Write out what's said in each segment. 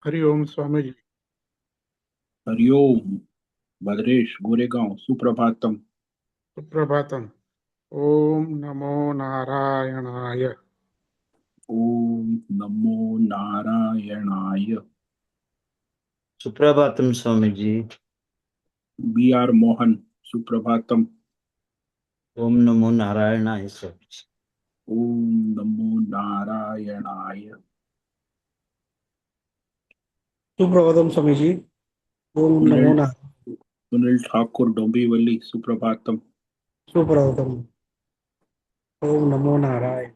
हरि ओम स्वामी जी। हरिओम। भद्रेश गोरेगांव सुप्रभातम। सुप्रभातम। ओम नमो नारायणाय। ओम नमो नारायणाय। सुप्रभातम स्वामी जी। बी आर मोहन सुप्रभातम। ओम नमो नारायणाय स्वामी जी। ओम नमो नारायणाय। सुप्रभातम स्वामी जी। ओम सुनील नमो नारायण। सुनील ठाकुर डोंबिवली सुप्रभातम। सुप्रभातम। ओम नमो नारायण।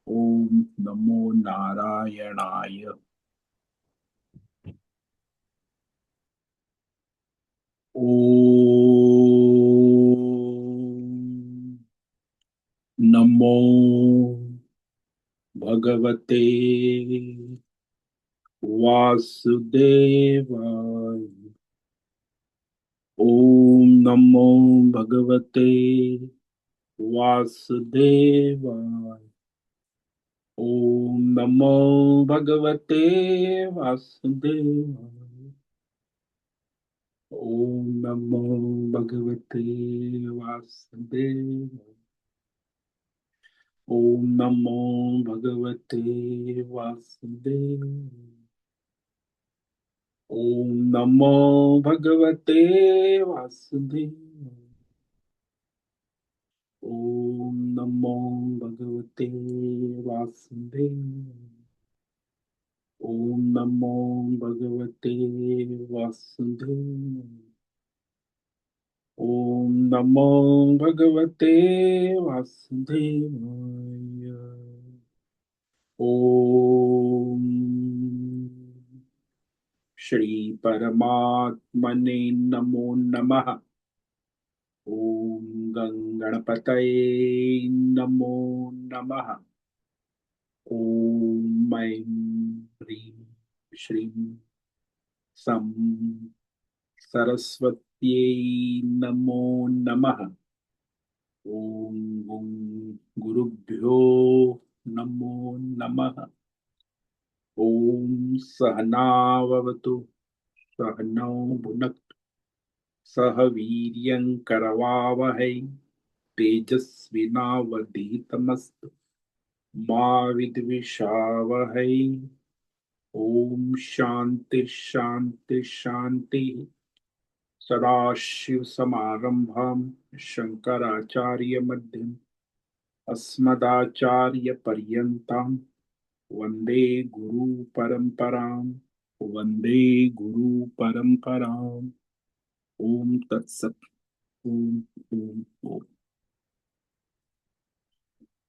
ओम नमो नारायणाय। ओम नमो भगवते वासुदेवाय। ओम नमो भगवते वासुदेवाय। ओम नमो भगवते वासुदेवाय। ओम नमो भगवते वासुदेवाय। ओम नमो भगवते वासुदेवाय। ओम नमो भगवते वासुदेवाय। ओम नमो भगवते वासुदेवाय। ओम नमो भगवते वासुदेवाय। ओम नमो भगवते वासुदेवाय। ओम श्री परमात्मने नमो नमः। ओम गणपतये नमो नमः। ओम ऐं ह्रीं श्रीं सं सरस्वत्यै नमो नमः। ओम गुं गुरुभ्यो नमो नमः। ओम सहनाववतु सहनौ भुनक्तु सह वीर्यं करवावहै तेजस्विनावधीतमस्तु मा विद्विषावहै। ओम शांति शांति शांति। सदाशिव समारंभां शंकराचार्य मध्यम अस्मदाचार्य पर्यन्तां वंदे गुरु परंपरां। वंदे गुरु परंपरां। ओम तत्सत। ओम ओम ओम।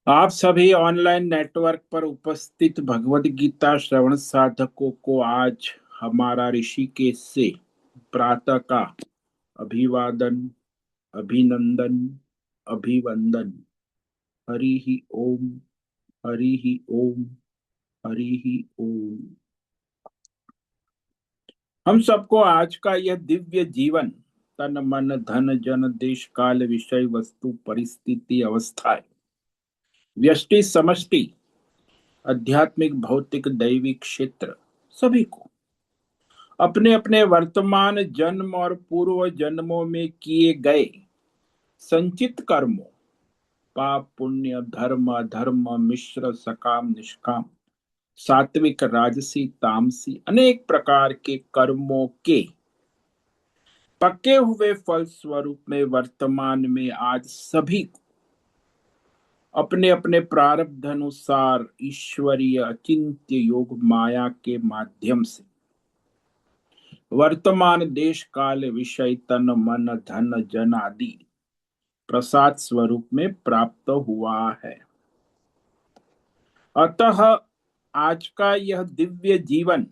आप सभी ऑनलाइन नेटवर्क पर उपस्थित भगवत गीता श्रवण साधकों को आज हमारा ऋषिकेश से प्रातः का अभिवादन, अभिनंदन, अभिवंदन। हरि ही ओम। हरि ही ओम। हरि ही ओम। हम सबको आज का यह दिव्य जीवन तन मन धन जन देश काल विषय वस्तु परिस्थिति अवस्थाएं व्यष्टि समष्टि आध्यात्मिक भौतिक दैविक क्षेत्र सभी को अपने अपने वर्तमान जन्म और पूर्व जन्मों में किए गए संचित कर्मों, पाप पुण्य धर्म अधर्म मिश्र सकाम निष्काम सात्विक राजसी तामसी अनेक प्रकार के कर्मों के पके हुए फल स्वरूप में वर्तमान में आज सभी को अपने अपने प्रारब्ध अनुसार ईश्वरीय अचिंत्य योग माया के माध्यम से वर्तमान देश काल विषय तन मन धन जन आदि प्रसाद स्वरूप में प्राप्त हुआ है। अतः आज का यह दिव्य जीवन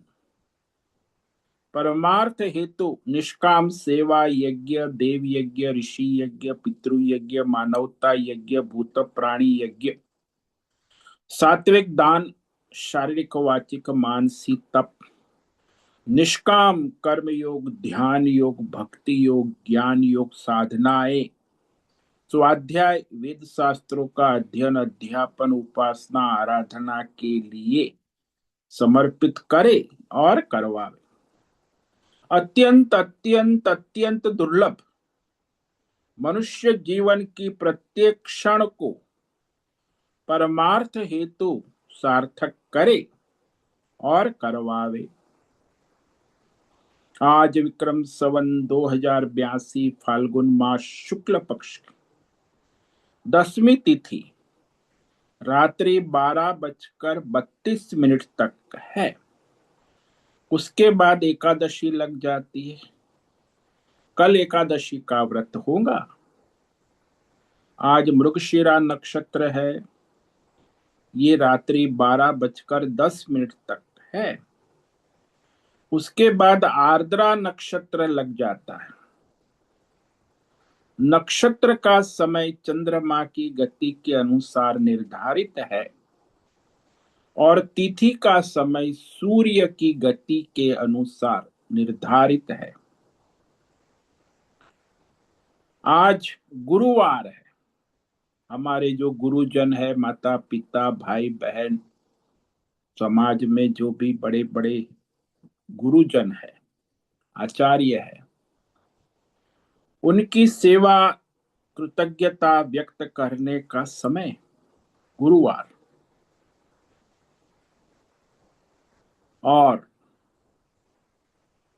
परमार्थ हेतु निष्काम सेवा यज्ञ देव यज्ञ ऋषि यज्ञ पितृ यज्ञ मानवता यज्ञ भूत प्राणी यज्ञ सात्विक दान शारीरिक वाचिक मानसिक तप निष्काम कर्म योग ध्यान योग भक्ति योग ज्ञान योग साधनाएं स्वाध्याय वेद शास्त्रों का अध्ययन अध्यापन उपासना आराधना के लिए समर्पित करे और करवावे। अत्यंत अत्यंत अत्यंत दुर्लभ मनुष्य जीवन की प्रत्येक क्षण को परमार्थ हेतु सार्थक करे और करवावे। आज विक्रम संवत 2082 फाल्गुन मास शुक्ल पक्ष की 10वीं तिथि रात्रि 12:32 तक है। उसके बाद एकादशी लग जाती है। कल एकादशी का व्रत होगा। आज मृगशिरा नक्षत्र है, ये रात्रि 12:10 तक है। उसके बाद आर्द्रा नक्षत्र लग जाता है। नक्षत्र का समय चंद्रमा की गति के अनुसार निर्धारित है और तिथि का समय सूर्य की गति के अनुसार निर्धारित है। आज गुरुवार है। हमारे जो गुरुजन है, माता पिता भाई बहन, समाज में जो भी बड़े बड़े गुरुजन है, आचार्य है, उनकी सेवा कृतज्ञता व्यक्त करने का समय गुरुवार। और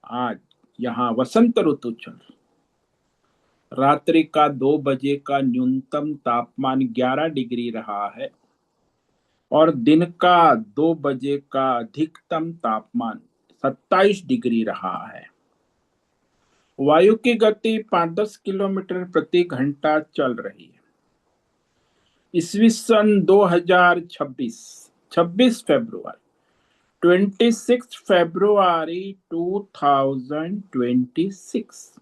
आज यहाँ वसंत ऋतु चल, रात्रि का 2 बजे का न्यूनतम तापमान 11 डिग्री रहा है और दिन का 2 बजे का अधिकतम तापमान 27 डिग्री रहा है। वायु की गति 5-10 किलोमीटर प्रति घंटा चल रही है। ईस्वी सन 2026 26 फरवरी 26 फरवरी 2026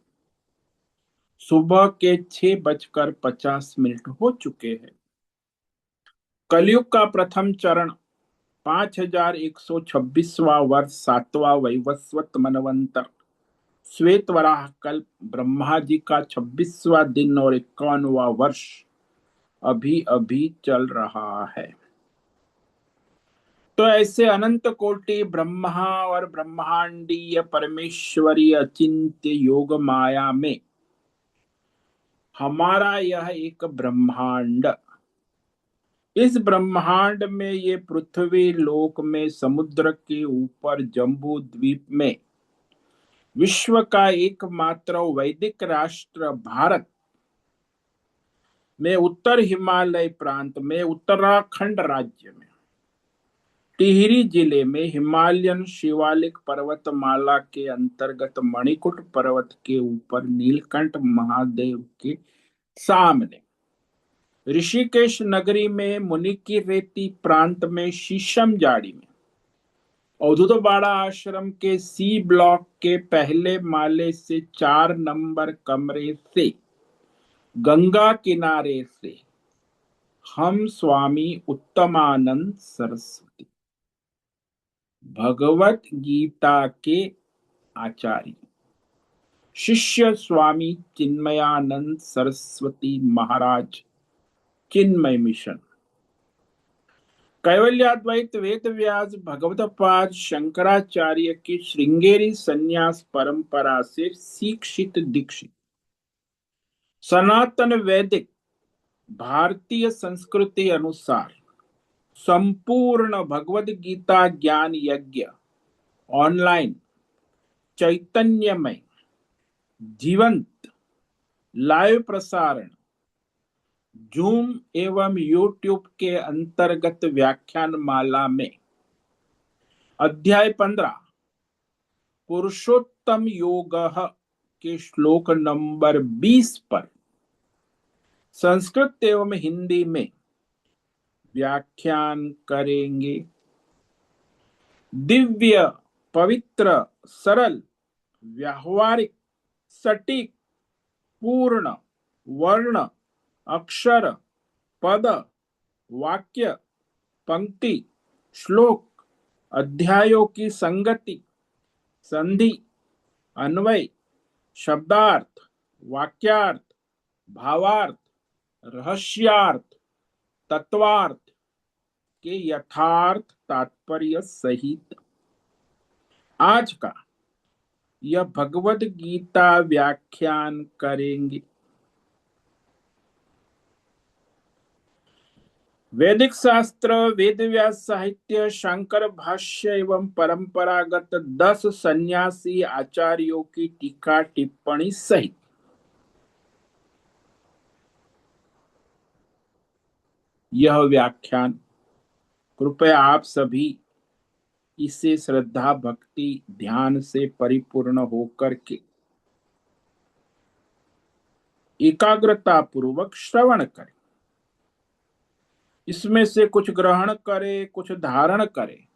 सुबह के 6:50 हो चुके हैं। कलयुग का प्रथम चरण 5126वां वर्ष 7वां वैवस्वत मनवंतर श्वेत वराह कल्प ब्रह्मा जी का 26वां दिन और 51वां वर्ष अभी अभी चल रहा है। तो ऐसे अनंत कोटि ब्रह्मा और ब्रह्मांडीय परमेश्वरी अचिंत्य योग माया में हमारा यह एक ब्रह्मांड, इस ब्रह्मांड में ये पृथ्वी लोक में समुद्र के ऊपर जम्बू द्वीप में विश्व का एकमात्र वैदिक राष्ट्र भारत में उत्तर हिमालय प्रांत में उत्तराखंड राज्य में टिहरी जिले में हिमालयन शिवालिक पर्वतमाला के अंतर्गत मणिकूट पर्वत के ऊपर नीलकंठ महादेव के सामने ऋषिकेश नगरी में मुनि की रेती प्रांत में शीशम जाड़ी में अवधूतवाड़ा आश्रम के सी ब्लॉक के पहले माले से 4 नंबर कमरे से गंगा किनारे से हम स्वामी उत्तमानंद सरस्वती भगवत गीता के आचार्य शिष्य स्वामी चिन्मयानंद सरस्वती महाराज चिन्मय मिशन कैवल्याद्वैत वेद व्यास भगवतपाद शंकराचार्य की श्रृंगेरी संन्यास परंपरा से शिक्षित दीक्षित सनातन वैदिक भारतीय संस्कृति अनुसार संपूर्ण भगवद गीता ज्ञान यज्ञ ऑनलाइन चैतन्यमय जीवंत लाइव प्रसारण जूम एवं यूट्यूब के अंतर्गत व्याख्यान माला में अध्याय 15 पुरुषोत्तम योग के श्लोक नंबर 20 पर संस्कृत एवं हिंदी में व्याख्यान करेंगे। दिव्य पवित्र सरल व्यावहारिक सटीक पूर्ण वर्ण अक्षर पद वाक्य पंक्ति श्लोक अध्यायों की संगति संधि अन्वय शब्दार्थ वाक्यार्थ भावार्थ रहस्यार्थ तत्वार्थ के यथार्थ तात्पर्य सहित आज का यह भगवद गीता व्याख्यान करेंगे। वैदिक शास्त्र, वेद व्यास साहित्य, शंकर भाष्य एवं परंपरागत 10 सन्यासी आचार्यों की टीका टिप्पणी सहित यह व्याख्यान कृपया आप सभी इसे श्रद्धा भक्ति ध्यान से परिपूर्ण होकर के एकाग्रता पूर्वक श्रवण करें। इसमें से कुछ ग्रहण करें, कुछ धारण करें,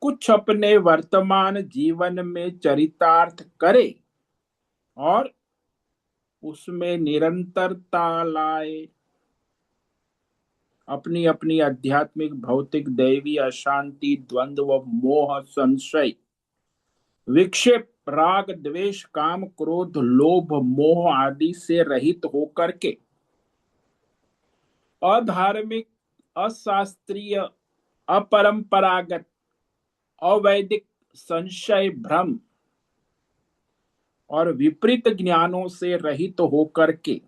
कुछ अपने वर्तमान जीवन में चरितार्थ करें और उसमें निरंतरता लाए। अपनी अपनी आध्यात्मिक, भौतिक, दैवी अशांति, द्वंद्व, मोह, संशय, विक्षेप, राग, द्वेष, काम, क्रोध, लोभ, मोह आदि से रहित होकर के अधार्मिक, अशास्त्रीय, अपरंपरागत, अवैदिक, संशय, भ्रम और विपरीत ज्ञानों से रहित होकर के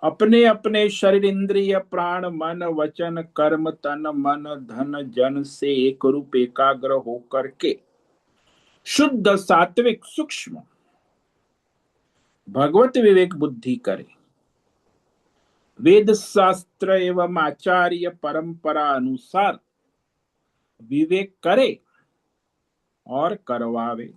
अपने अपने शरीर, इंद्रिय, प्राण, मन, वचन, कर्म, तन, मन, धन, जन से एक रूप एकाग्र होकर के शुद्ध, सात्विक, सूक्ष्म भगवत विवेक बुद्धि करे। वेद शास्त्र एवं आचार्य परंपरा अनुसार विवेक करे और करवावे।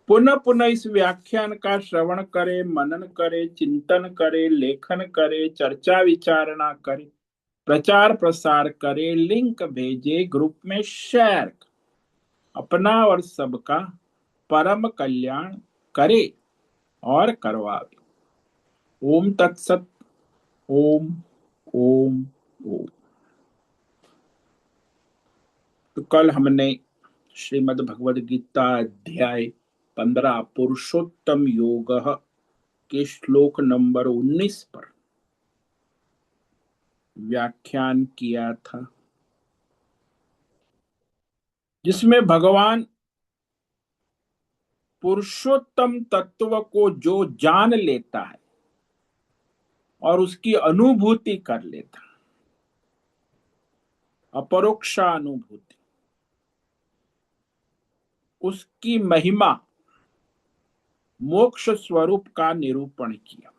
पुनः पुनः इस व्याख्यान का श्रवण करे, मनन करे, चिंतन करे, लेखन करे, चर्चा विचारणा करे, प्रचार प्रसार करे, लिंक भेजे, ग्रुप में शेयर करे, अपना और सबका परम कल्याण करे और करवावे। ओम तत्सत। ओम ओम ओम। तो कल हमने श्रीमद् भगवद गीता अध्याय 15 पुरुषोत्तम योग के श्लोक नंबर 19 पर व्याख्यान किया था, जिसमें भगवान पुरुषोत्तम तत्व को जो जान लेता है और उसकी अनुभूति कर लेता, अपरोक्षानुभूति, उसकी महिमा, मोक्ष स्वरूप का निरूपण किया।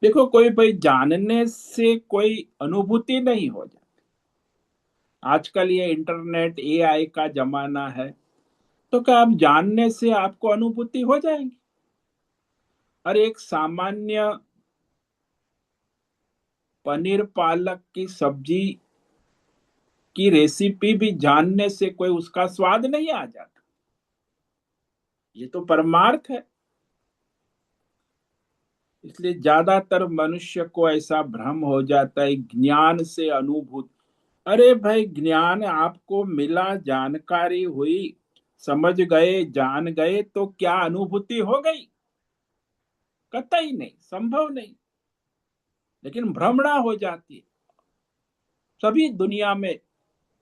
देखो, कोई भाई जानने से कोई अनुभूति नहीं हो जाती। आजकल ये इंटरनेट, एआई का जमाना है, तो क्या आप जानने से आपको अनुभूति हो जाएगी? और एक सामान्य पनीर पालक की सब्जी की रेसिपी भी जानने से कोई उसका स्वाद नहीं आ जाता। ये तो परमार्थ है। इसलिए ज्यादातर मनुष्य को ऐसा भ्रम हो जाता है ज्ञान से अनुभूति। अरे भाई, ज्ञान आपको मिला, जानकारी हुई, समझ गए, जान गए, तो क्या अनुभूति हो गई? कतई नहीं, संभव नहीं। लेकिन भ्रमणा हो जाती है। सभी दुनिया में,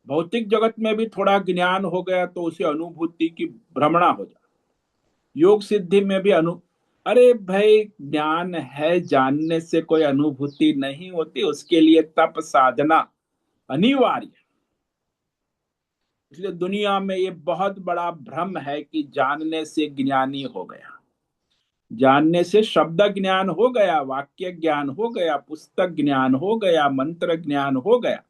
भौतिक जगत में भी थोड़ा ज्ञान हो गया तो उसे अनुभूति की भ्रमणा हो जाती। योग सिद्धि में भी अरे भाई, ज्ञान है, जानने से कोई अनुभूति नहीं होती, उसके लिए तप साधना अनिवार्य। इसलिए दुनिया में ये बहुत बड़ा भ्रम है कि जानने से ज्ञानी हो गया। जानने से शब्द ज्ञान हो गया, वाक्य ज्ञान हो गया, पुस्तक ज्ञान हो गया, मंत्र ज्ञान हो गया।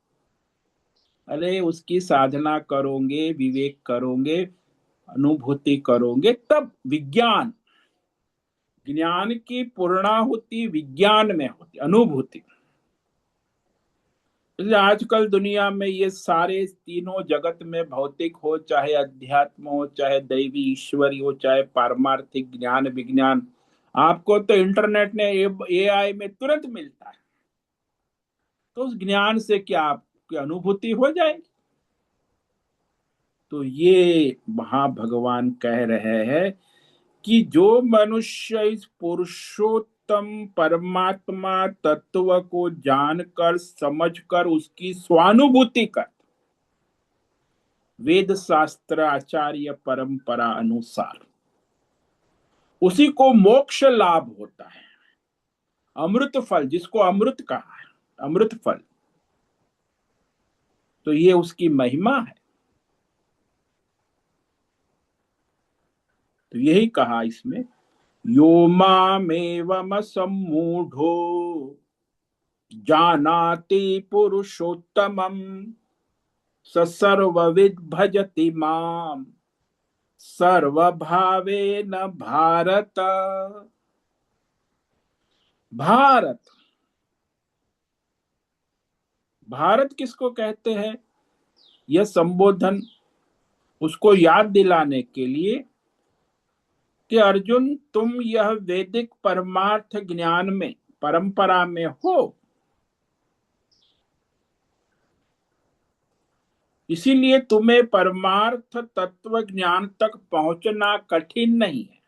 अरे उसकी साधना करोगे, विवेक करोगे, अनुभूति करोगे, तब विज्ञान, ज्ञान की पूर्णाहुति विज्ञान में होती, अनुभूति। इसलिए आजकल दुनिया में ये सारे तीनों जगत में, भौतिक हो चाहे अध्यात्म हो, चाहे दैवी ईश्वरी हो, चाहे पारमार्थिक ज्ञान विज्ञान, आपको तो इंटरनेट ने, एआई में तुरंत मिलता है। तो उस ज्ञान से क्या आपकी अनुभूति हो जाएगी? तो ये भगवान कह रहे हैं कि जो मनुष्य इस पुरुषोत्तम उत्तम परमात्मा तत्व को जानकर समझकर उसकी स्वानुभूति कर वेद शास्त्र आचार्य परंपरा अनुसार उसी को मोक्ष लाभ होता है। अमृत फल, जिसको अमृत कहा है, अमृत फल, तो ये उसकी महिमा है। तो यही कहा इसमें, यो मामेवम सम्मूढ़ो जानाति पुरुषोत्तमं स सर्वविद् भजति माम सर्वभावेन भारत। भारत, भारत किसको कहते हैं? यह संबोधन उसको याद दिलाने के लिए कि अर्जुन, तुम यह वैदिक परमार्थ ज्ञान में, परंपरा में हो, इसीलिए तुम्हें परमार्थ तत्व ज्ञान तक पहुंचना कठिन नहीं है,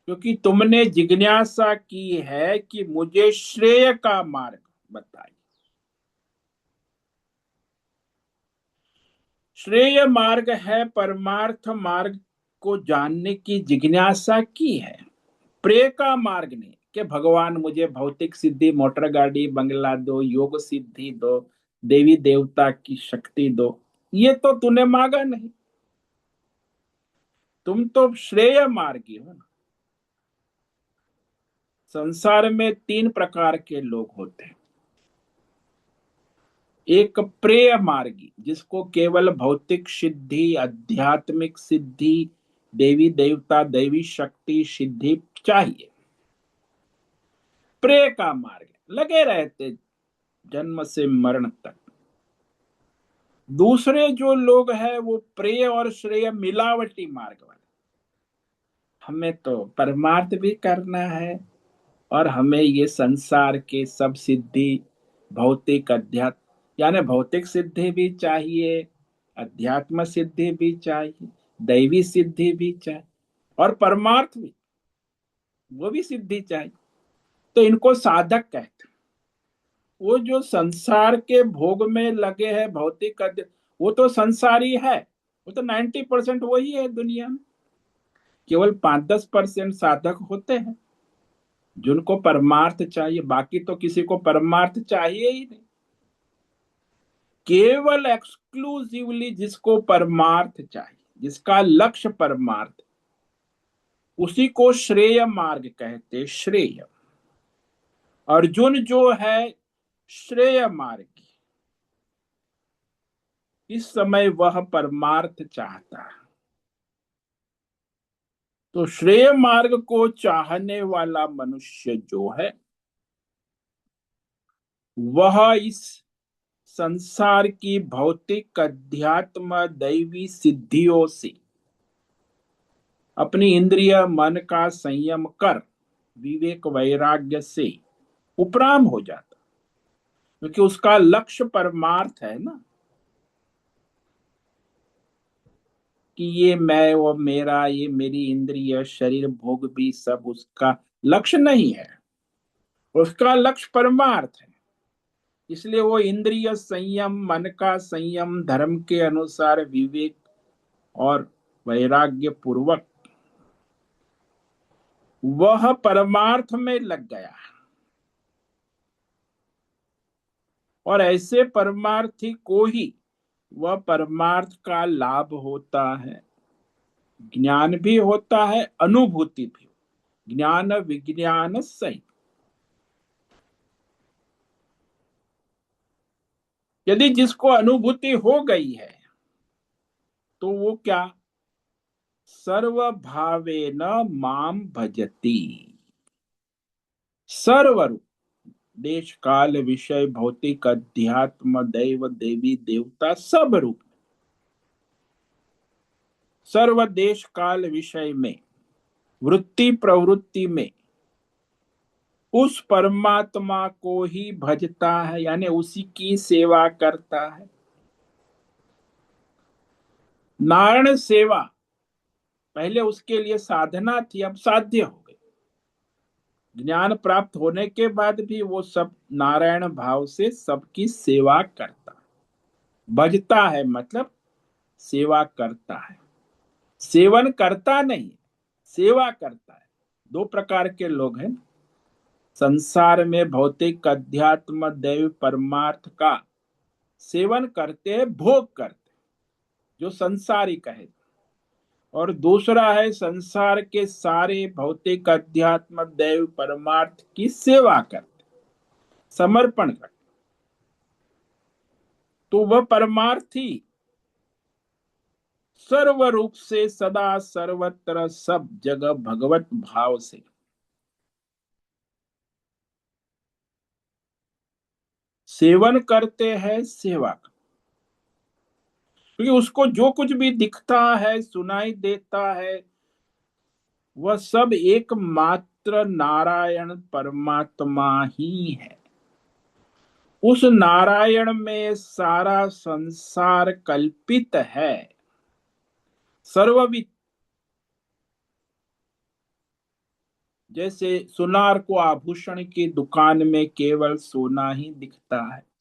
क्योंकि तुमने जिज्ञासा की है कि मुझे श्रेय का मार्ग बताइए। श्रेय मार्ग है, परमार्थ मार्ग को जानने की जिज्ञासा की है। प्रेय का मार्ग नहीं कि भगवान मुझे भौतिक सिद्धि, मोटर गाड़ी, बंगला दो, योग सिद्धि दो, देवी देवता की शक्ति दो, ये तो तूने मांगा नहीं। तुम तो श्रेय मार्गी हो ना। संसार में 3 प्रकार के लोग होते हैं। एक प्रेय मार्गी, जिसको केवल भौतिक सिद्धि, आध्यात्मिक सिद्धि, देवी देवता, दैवी शक्ति सिद्धि चाहिए। प्रेय का मार्ग, लगे रहते जन्म से मरण तक। दूसरे जो लोग हैं वो प्रेय और श्रेय मिलावटी मार्ग वाले। हमें तो परमार्थ भी करना है और हमें ये संसार के सब सिद्धि, भौतिक अध्यात्म, यानी भौतिक सिद्धि भी चाहिए, अध्यात्म सिद्धि भी चाहिए, दैवी सिद्धि भी चाहिए, और परमार्थ भी, वो भी सिद्धि चाहिए। तो इनको साधक कहते हैं। वो जो संसार के भोग में लगे हैं, भौतिक वो तो संसारी है, वो तो 90% वही है दुनिया में। केवल 5-10% साधक होते हैं जिनको परमार्थ चाहिए, बाकी तो किसी को परमार्थ चाहिए ही नहीं। केवल एक्सक्लूसिवली जिसको परमार्थ चाहिए, जिसका लक्ष्य परमार्थ, उसी को श्रेय मार्ग कहते। श्रेय, अर्जुन जो है श्रेय मार्ग, इस समय वह परमार्थ चाहता है। तो श्रेय मार्ग को चाहने वाला मनुष्य जो है, वह इस संसार की भौतिक, अध्यात्म, दैवी सिद्धियों से अपनी इंद्रिय मन का संयम कर विवेक वैराग्य से उपराम हो जाता, क्योंकि उसका लक्ष्य परमार्थ है ना, कि ये मैं, वो मेरा, ये मेरी इंद्रिय, शरीर, भोग भी सब उसका लक्ष्य नहीं है। उसका लक्ष्य परमार्थ है। इसलिए वो इंद्रिय संयम, मन का संयम, धर्म के अनुसार विवेक और वैराग्य पूर्वक वह परमार्थ में लग गया। और ऐसे परमार्थी को ही वह परमार्थ का लाभ होता है, ज्ञान भी होता है, अनुभूति भी, ज्ञान विज्ञान सहित। यदि जिसको अनुभूति हो गई है तो वो क्या, सर्वभावेन माम भजति। सर्वरूप, देश काल विषय, भौतिक, अध्यात्म, दैव, देवी देवता, सब रूप, सर्व देश काल विषय में, वृत्ति प्रवृत्ति में उस परमात्मा को ही भजता है, यानी उसी की सेवा करता है। नारायण सेवा पहले उसके लिए साधना थी, अब साध्य हो गई। ज्ञान प्राप्त होने के बाद भी वो सब नारायण भाव से सबकी सेवा करता, भजता है, मतलब सेवा करता है। सेवन करता नहीं, सेवा करता है। दो प्रकार के लोग हैं संसार में, भौतिक अध्यात्म दैव परमार्थ का सेवन करते हैं, भोग करते हैं, जो संसारिक है। और दूसरा है संसार के सारे भौतिक अध्यात्म दैव परमार्थ की सेवा करते, समर्पण करते। तो वह परमार्थी सर्व रूप से सदा सर्वत्र सब जगह भगवत भाव से सेवन करते हैं, सेवा। क्योंकि उसको जो कुछ भी दिखता है, सुनाई देता है, वह सब एकमात्र नारायण परमात्मा ही है। उस नारायण में सारा संसार कल्पित है, सर्वविद। जैसे सुनार को आभूषण की दुकान में केवल सोना ही दिखता है,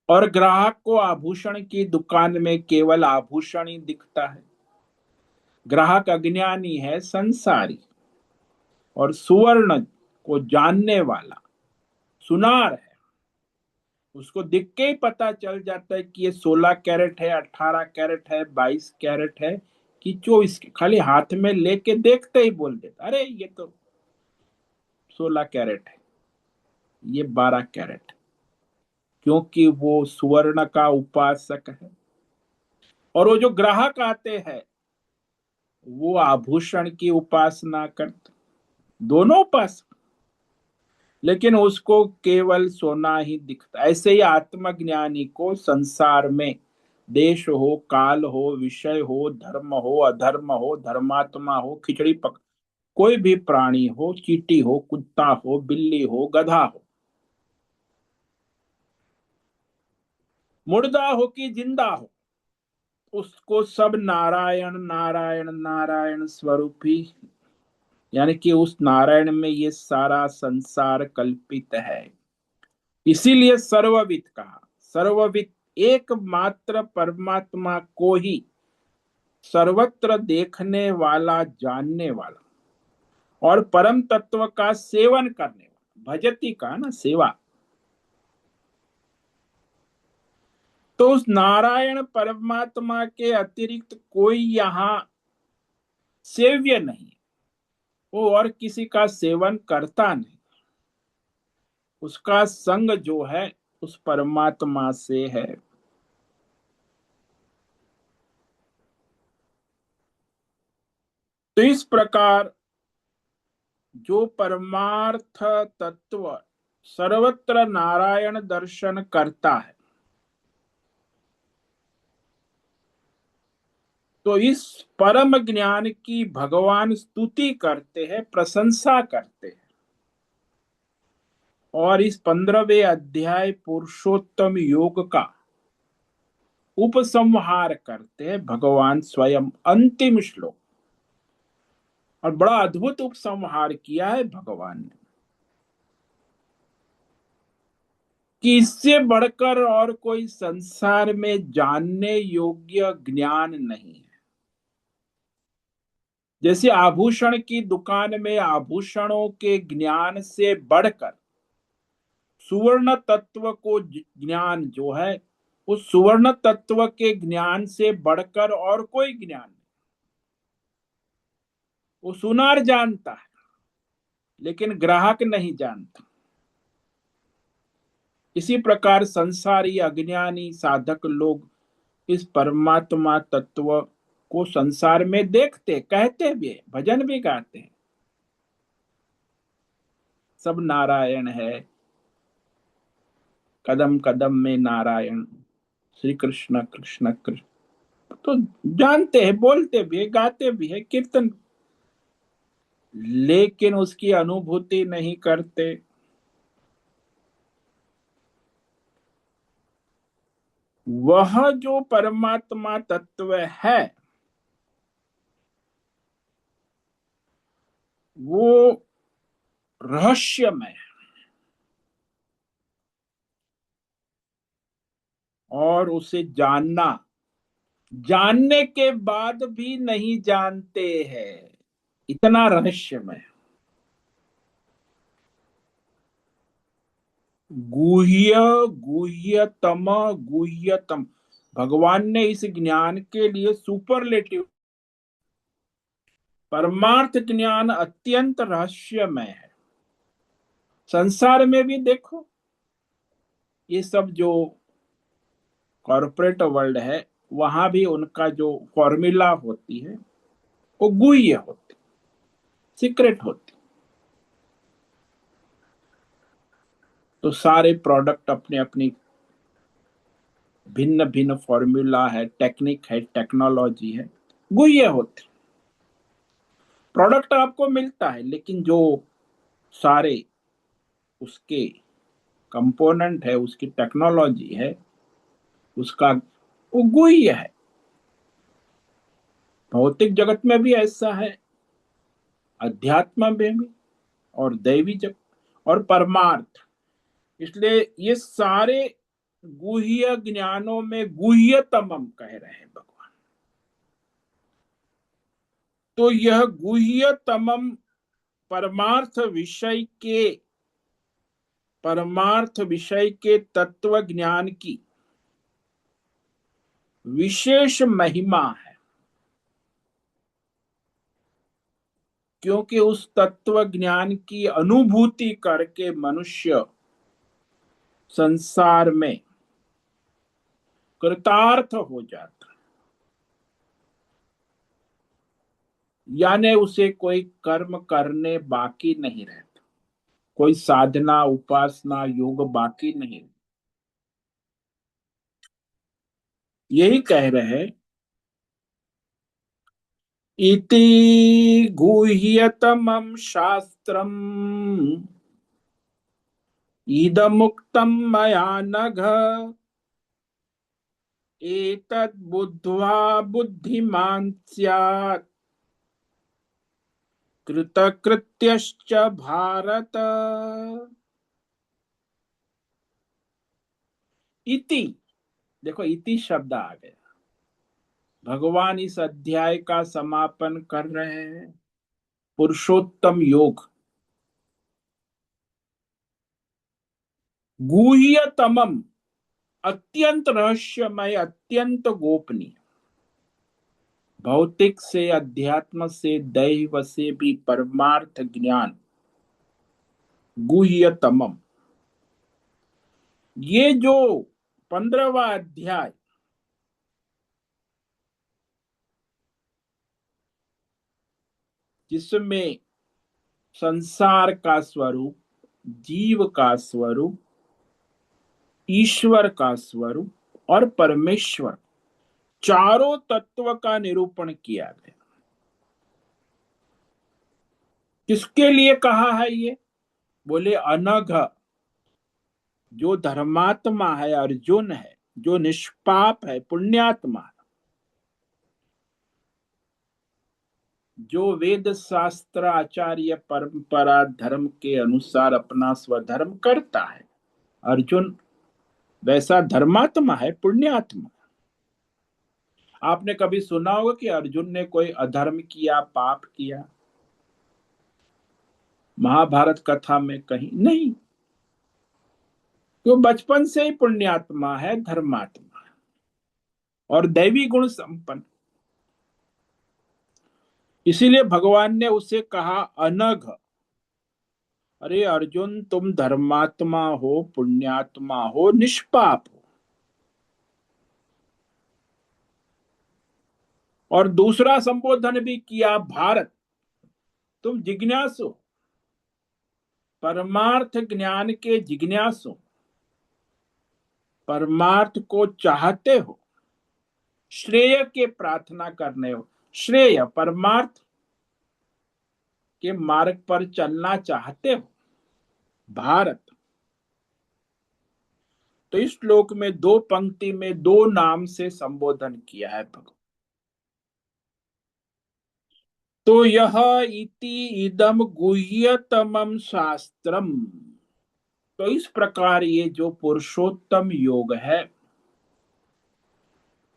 और ग्राहक को आभूषण की दुकान में केवल आभूषण ही दिखता है। ग्राहक अज्ञानी है, संसारी, और सुवर्ण को जानने वाला सुनार है। उसको दिख के ही पता चल जाता है कि ये 16 कैरेट है, 18 कैरेट है, 22 कैरेट है कि 24। खाली हाथ में लेके देखते ही बोल देता, अरे ये तो 16 कैरेट है, ये 12 कैरेट है। क्योंकि वो सुवर्ण का उपासक है। और वो जो ग्राहक आते हैं वो आभूषण की उपासना करते, दोनों उपासक, लेकिन उसको केवल सोना ही दिखता। ऐसे ही आत्मज्ञानी को संसार में देश हो, काल हो, विषय हो, धर्म हो, अधर्म हो, धर्मात्मा हो, खिचड़ी पक, कोई भी प्राणी हो, चींटी हो, कुत्ता हो, बिल्ली हो, गधा हो, मुर्दा हो कि जिंदा हो, उसको सब नारायण नारायण नारायण स्वरूप ही, यानी कि उस नारायण में ये सारा संसार कल्पित है। इसीलिए सर्वविद कहा। सर्वविद एकमात्र परमात्मा को ही सर्वत्र देखने वाला, जानने वाला, और परम तत्व का सेवन करने वाला। भजती का ना सेवा। तो उस नारायण परमात्मा के अतिरिक्त कोई यहां सेव्य नहीं, वो और किसी का सेवन करता नहीं। उसका संग जो है उस परमात्मा से है। तो इस प्रकार जो परमार्थ तत्व सर्वत्र नारायण दर्शन करता है, तो इस परम ज्ञान की भगवान स्तुति करते हैं, प्रशंसा करते हैं। और इस 15वें अध्याय पुरुषोत्तम योग का उपसंहार करते हैं भगवान स्वयं, अंतिम श्लोक। और बड़ा अद्भुत उपसंहार किया है भगवान ने, कि इससे बढ़कर और कोई संसार में जानने योग्य ज्ञान नहीं है। जैसे आभूषण की दुकान में आभूषणों के ज्ञान से बढ़कर सुवर्ण तत्व को ज्ञान जो है, उस सुवर्ण तत्व के ज्ञान से बढ़कर और कोई ज्ञान नहीं। वो सुनार जानता है, लेकिन ग्राहक नहीं जानता। इसी प्रकार संसारी अज्ञानी साधक लोग इस परमात्मा तत्व को संसार में देखते, कहते भी, भजन भी गाते हैं, सब नारायण है, कदम कदम में नारायण, श्री कृष्ण कृष्ण कृष्ण। तो जानते हैं, बोलते भी है, गाते भी है, कीर्तन, लेकिन उसकी अनुभूति नहीं करते। वह जो परमात्मा तत्व है वो रहस्यमय है और उसे जानने के बाद भी नहीं जानते हैं, इतना रहस्यमय। गुह्य गुह्यतम गुह्यतम, भगवान ने इस ज्ञान के लिए सुपरलेटिव, परमार्थ ज्ञान अत्यंत रहस्यमय है। संसार में भी देखो, ये सब जो कॉर्पोरेट वर्ल्ड है, वहां भी उनका जो फॉर्मूला होती है वो गुह्य होती, सीक्रेट होती। तो सारे प्रोडक्ट अपने अपनी भिन्न भिन्न फॉर्मूला है, टेक्निक है, टेक्नोलॉजी है, गुह्य होती। प्रोडक्ट आपको मिलता है, लेकिन जो सारे उसके कंपोनेंट है, उसकी टेक्नोलॉजी है, उसका वो गुह्य है। भौतिक जगत में भी ऐसा है, अध्यात्म में भी, और दैवी जगत और परमार्थ। इसलिए ये सारे गुह्य ज्ञानों में गुह्यतमम कह रहे हैं भगवान। तो यह गुह्यतमम परमार्थ विषय के तत्व ज्ञान की विशेष महिमा है, क्योंकि उस तत्व ज्ञान की अनुभूति करके मनुष्य संसार में कृतार्थ हो जाता, यानी उसे कोई कर्म करने बाकी नहीं रहता, कोई साधना उपासना योग बाकी नहीं। यही कह रहे हैं, इति गुह्यतमं शास्त्रम् इदमुक्तं मया नघ, एतद् बुद्ध्वा बुद्धिमान् स्यात् कृतकृत्यश्च भारत। इति, देखो इति शब्द आ गया। भगवान इस अध्याय का समापन कर रहे हैं पुरुषोत्तम योग, गुह्यतमम, अत्यंत रहस्यमय, अत्यंत गोपनीय, भौतिक से, अध्यात्म से, दैव से भी परमार्थ ज्ञान गुह्यतमम। ये जो 15वां अध्याय, जिसमें संसार का स्वरूप, जीव का स्वरूप, ईश्वर का स्वरूप और परमेश्वर, चारों तत्व का निरूपण किया गया। किसके लिए कहा है ये? बोले अनघ, जो धर्मात्मा है, अर्जुन है, जो निष्पाप है, पुण्यात्मा है, जो वेद शास्त्र आचार्य परंपरा धर्म के अनुसार अपना स्वधर्म करता है, अर्जुन वैसा धर्मात्मा है, पुण्यात्मा। आपने कभी सुना होगा कि अर्जुन ने कोई अधर्म किया, पाप किया? महाभारत कथा में कहीं नहीं। तो बचपन से ही पुण्यात्मा है, धर्मात्मा है और दैवी गुण संपन्न। इसीलिए भगवान ने उसे कहा अनघ, अरे अर्जुन तुम धर्मात्मा हो, पुण्यात्मा हो, निष्पाप हो। और दूसरा संबोधन भी किया, भारत तुम जिज्ञासु, परमार्थ ज्ञान के जिज्ञासु, परमार्थ को चाहते हो, श्रेय के प्रार्थना करने हो, श्रेय परमार्थ के मार्ग पर चलना चाहते हो, भारत। तो इस श्लोक में दो पंक्ति में दो नाम से संबोधन किया है भगवान। तो यह इति इदम गुह्यतमम शास्त्रम, तो इस प्रकार ये जो पुरुषोत्तम योग है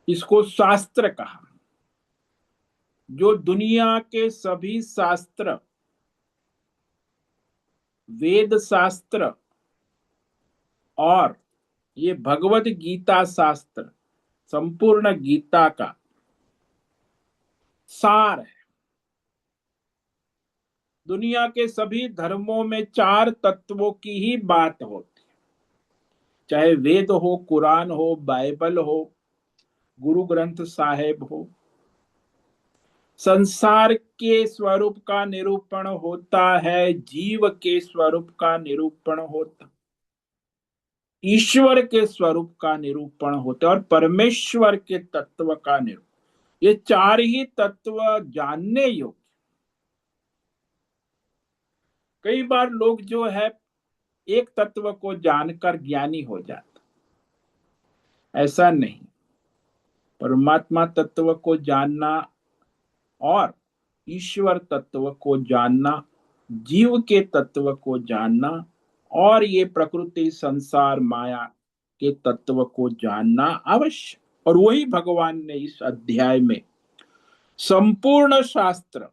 इसको शास्त्र कहा। जो दुनिया के सभी शास्त्र, वेद शास्त्र और ये भगवत गीता शास्त्र, संपूर्ण गीता का सार है। दुनिया के सभी धर्मों में चार तत्वों की ही बात होती है, चाहे वेद हो, कुरान हो, बाइबल हो, गुरु ग्रंथ साहिब हो। संसार के स्वरूप का निरूपण होता है, जीव के स्वरूप का निरूपण होता, ईश्वर के स्वरूप का निरूपण होता है और परमेश्वर के तत्व का निरूपण। ये चार ही तत्व जानने योग्य। कई बार लोग जो है एक तत्व को जानकर ज्ञानी हो जाता, ऐसा नहीं। परमात्मा तत्व को जानना और ईश्वर तत्व को जानना, जीव के तत्व को जानना और ये प्रकृति संसार माया के तत्व को जानना अवश्य। और वही भगवान ने इस अध्याय में संपूर्ण शास्त्र,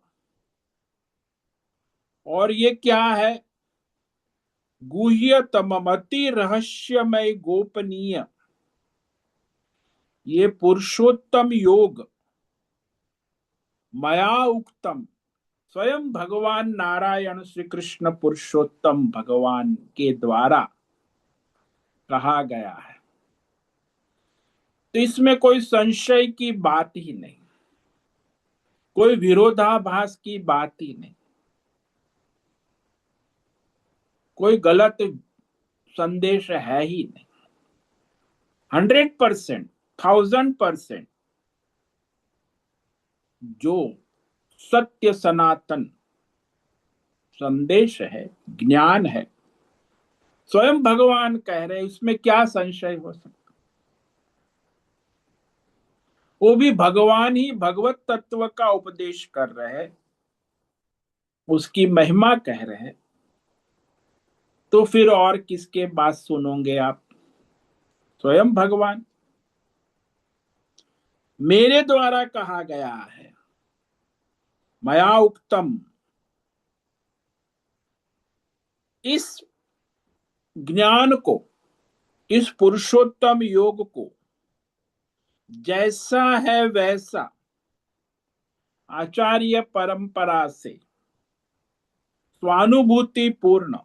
और ये क्या है, गुह्यतमम अति रहस्यमय गोपनीय ये पुरुषोत्तम योग मया उक्तम, स्वयं भगवान नारायण श्री कृष्ण पुरुषोत्तम भगवान के द्वारा कहा गया है। तो इसमें कोई संशय की बात ही नहीं, कोई विरोधाभास की बात ही नहीं, कोई गलत संदेश है ही नहीं। 100%, 1000% जो सत्य सनातन संदेश है, ज्ञान है, स्वयं भगवान कह रहे, इसमें क्या संशय हो सकता। वो भी भगवान ही भगवत तत्व का उपदेश कर रहे, उसकी महिमा कह रहे, तो फिर और किसके बात सुनोगे आप। स्वयं भगवान, मेरे द्वारा कहा गया है, मया उक्तम, इस ज्ञान को, इस पुरुषोत्तम योग को जैसा है वैसा आचार्य परंपरा से स्वानुभूति पूर्ण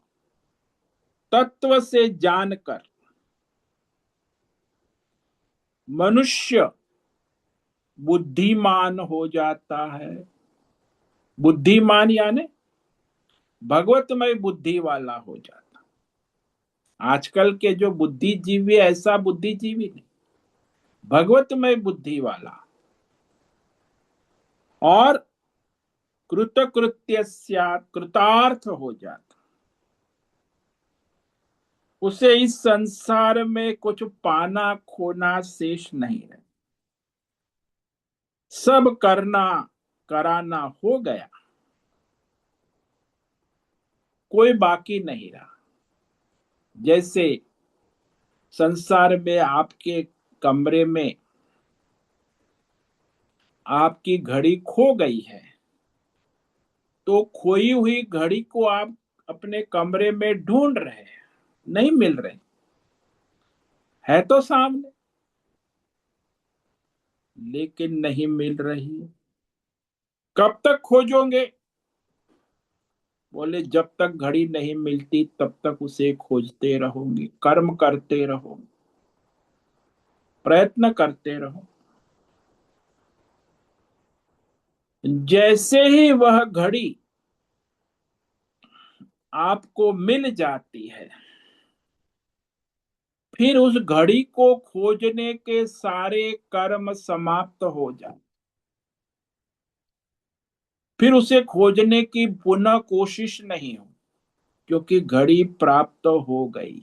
तत्व से जानकर मनुष्य बुद्धिमान हो जाता है। बुद्धिमान यानी भगवतमय बुद्धि वाला हो जाता। आजकल के जो बुद्धिजीवी, ऐसा बुद्धिजीवी नहीं, भगवतमय बुद्धि वाला और कृतकृत्य कृतार्थ हो जाता। उसे इस संसार में कुछ पाना खोना शेष नहीं है, सब करना कराना हो गया, कोई बाकी नहीं रहा। जैसे संसार में आपके कमरे में आपकी घड़ी खो गई है, तो खोई हुई घड़ी को आप अपने कमरे में ढूंढ रहे हैं, नहीं मिल रही है तो सामने, लेकिन नहीं मिल रही। कब तक खोजोगे? बोले जब तक घड़ी नहीं मिलती तब तक उसे खोजते रहोगे, कर्म करते रहो, प्रयत्न करते रहो। जैसे ही वह घड़ी आपको मिल जाती है, फिर उस घड़ी को खोजने के सारे कर्म समाप्त हो जाते, फिर उसे खोजने की पुनः कोशिश नहीं हो, क्योंकि घड़ी प्राप्त हो गई।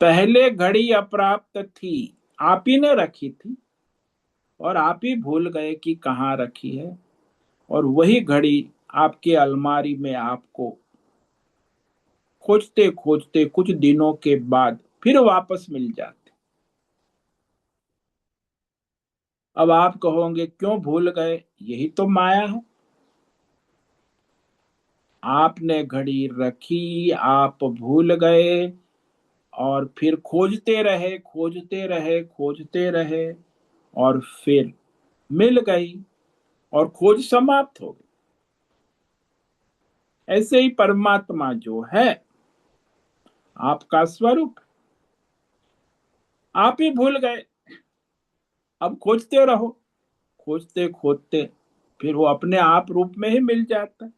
पहले घड़ी अप्राप्त थी, आप ही ने रखी थी और आप ही भूल गए कि कहाँ रखी है। और वही घड़ी आपके अलमारी में आपको खोजते खोजते कुछ दिनों के बाद फिर वापस मिल जाती। अब आप कहोगे क्यों भूल गए, यही तो माया है। आपने घड़ी रखी, आप भूल गए, और फिर खोजते रहे खोजते रहे खोजते रहे, और फिर मिल गई और खोज समाप्त हो गई। ऐसे ही परमात्मा जो है आपका स्वरूप, आप ही भूल गए, अब खोजते रहो, खोजते खोजते फिर वो अपने आप रूप में ही मिल जाता है।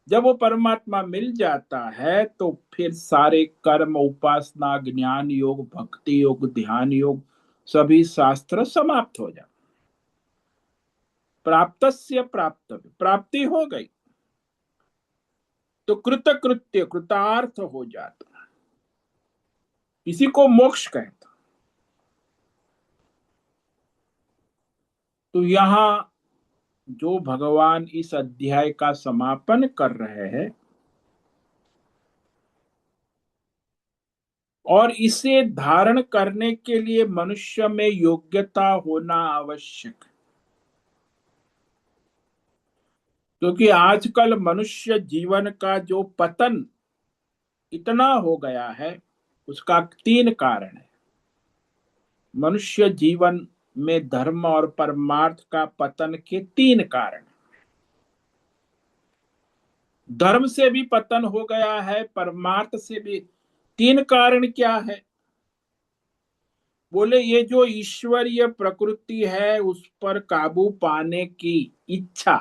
जब वो परमात्मा मिल जाता है तो फिर सारे कर्म, उपासना, ज्ञान योग, भक्ति योग, ध्यान योग, सभी शास्त्र समाप्त हो जाते। प्राप्तस्य प्राप्तव्य, प्राप्ति हो गई तो कृतकृत्य, कृतार्थ हो जाता। इसी को मोक्ष कहता। तो यहाँ जो भगवान इस अध्याय का समापन कर रहे हैं और इसे धारण करने के लिए मनुष्य में योग्यता होना आवश्यक है। क्योंकि आजकल मनुष्य जीवन का जो पतन इतना हो गया है, उसका 3 कारण है। मनुष्य जीवन में धर्म और परमार्थ का पतन के 3 कारण। धर्म से भी पतन हो गया है, परमार्थ से भी। 3 कारण क्या है? बोले ये जो ईश्वरीय प्रकृति है उस पर काबू पाने की इच्छा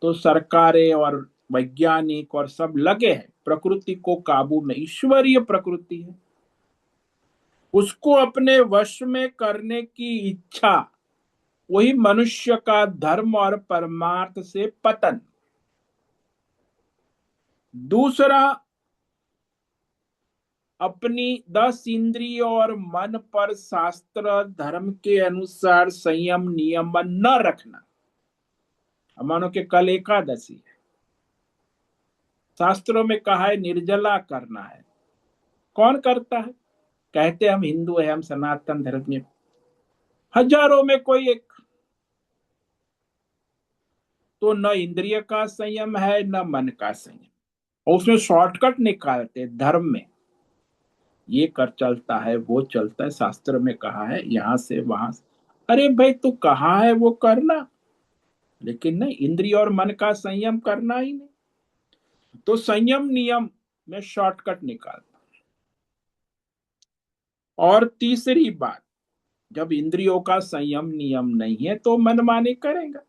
तो सरकारें और वैज्ञानिक और सब लगे हैं प्रकृति को काबू में। ईश्वरीय प्रकृति है, उसको अपने वश में करने की इच्छा, वही मनुष्य का धर्म और परमार्थ से पतन। दूसरा, अपनी 10 इंद्रियों और मन पर शास्त्र धर्म के अनुसार संयम नियमन न रखना। मानो कि कल एकादशी है, शास्त्रों में कहा है निर्जला करना है। कौन करता है? कहते हम हिंदू है, हम सनातन धर्म में, हजारों में कोई एक। तो न इंद्रिय का संयम है न मन का संयम, और उसमें शॉर्टकट निकालते धर्म में। ये कर चलता है, वो चलता है, शास्त्र में कहा है यहां से वहां से। अरे भाई तू कहा है वो करना, लेकिन नहीं, इंद्रिय और मन का संयम करना ही नहीं। तो संयम नियम में शॉर्टकट निकालता। और तीसरी बात, जब इंद्रियों का संयम नियम नहीं है तो मनमानी करेगा,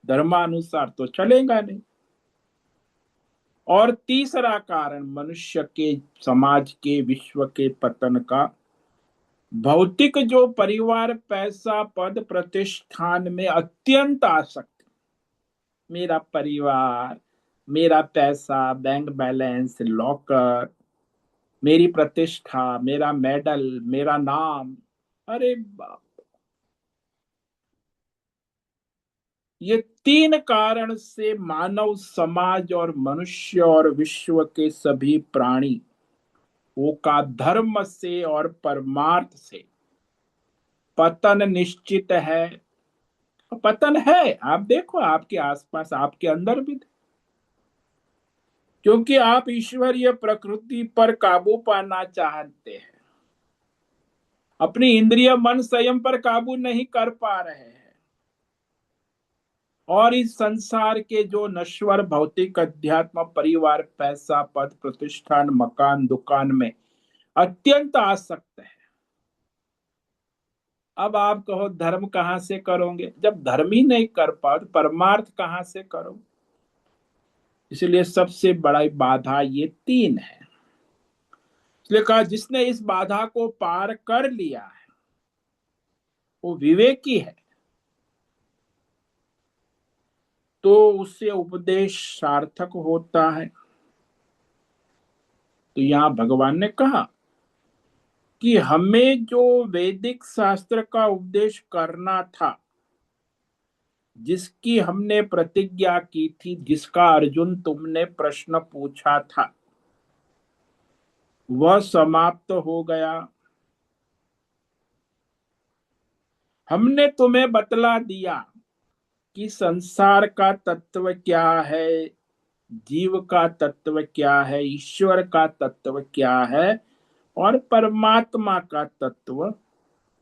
धर्मानुसार तो चलेगा नहीं। और तीसरा कारण मनुष्य के, समाज के, विश्व के पतन का, भौतिक जो परिवार, पैसा, पद, प्रतिष्ठान में अत्यंत आसक्ति। मेरा परिवार, मेरा पैसा, बैंक बैलेंस, लॉकर, मेरी प्रतिष्ठा, मेरा मेडल, मेरा नाम। अरे बाप, ये 3 कारण से मानव समाज और मनुष्य और विश्व के सभी प्राणी वो का धर्म से और परमार्थ से पतन निश्चित है। पतन है, आप देखो आपके आसपास, आपके अंदर भी। क्योंकि आप ईश्वरीय प्रकृति पर काबू पाना चाहते हैं, अपनी इंद्रिय मन संयम पर काबू नहीं कर पा रहे हैं, और इस संसार के जो नश्वर भौतिक अध्यात्म, परिवार, पैसा, पद, प्रतिष्ठान, मकान, दुकान में अत्यंत आसक्त है। अब आप कहो धर्म कहां से करोगे? जब धर्म ही नहीं कर पाओ तो परमार्थ कहां से करो? इसलिए सबसे बड़ा बाधा ये 3 है। इसलिए कहा जिसने इस बाधा को पार कर लिया है वो विवेकी है, तो उससे उपदेश सार्थक होता है। तो यहां भगवान ने कहा कि हमें जो वैदिक शास्त्र का उपदेश करना था जिसकी हमने प्रतिज्ञा की थी, जिसका अर्जुन तुमने प्रश्न पूछा था, वह समाप्त हो गया। हमने तुम्हें बतला दिया कि संसार का तत्व क्या है, जीव का तत्व क्या है, ईश्वर का तत्व क्या है, और परमात्मा का तत्व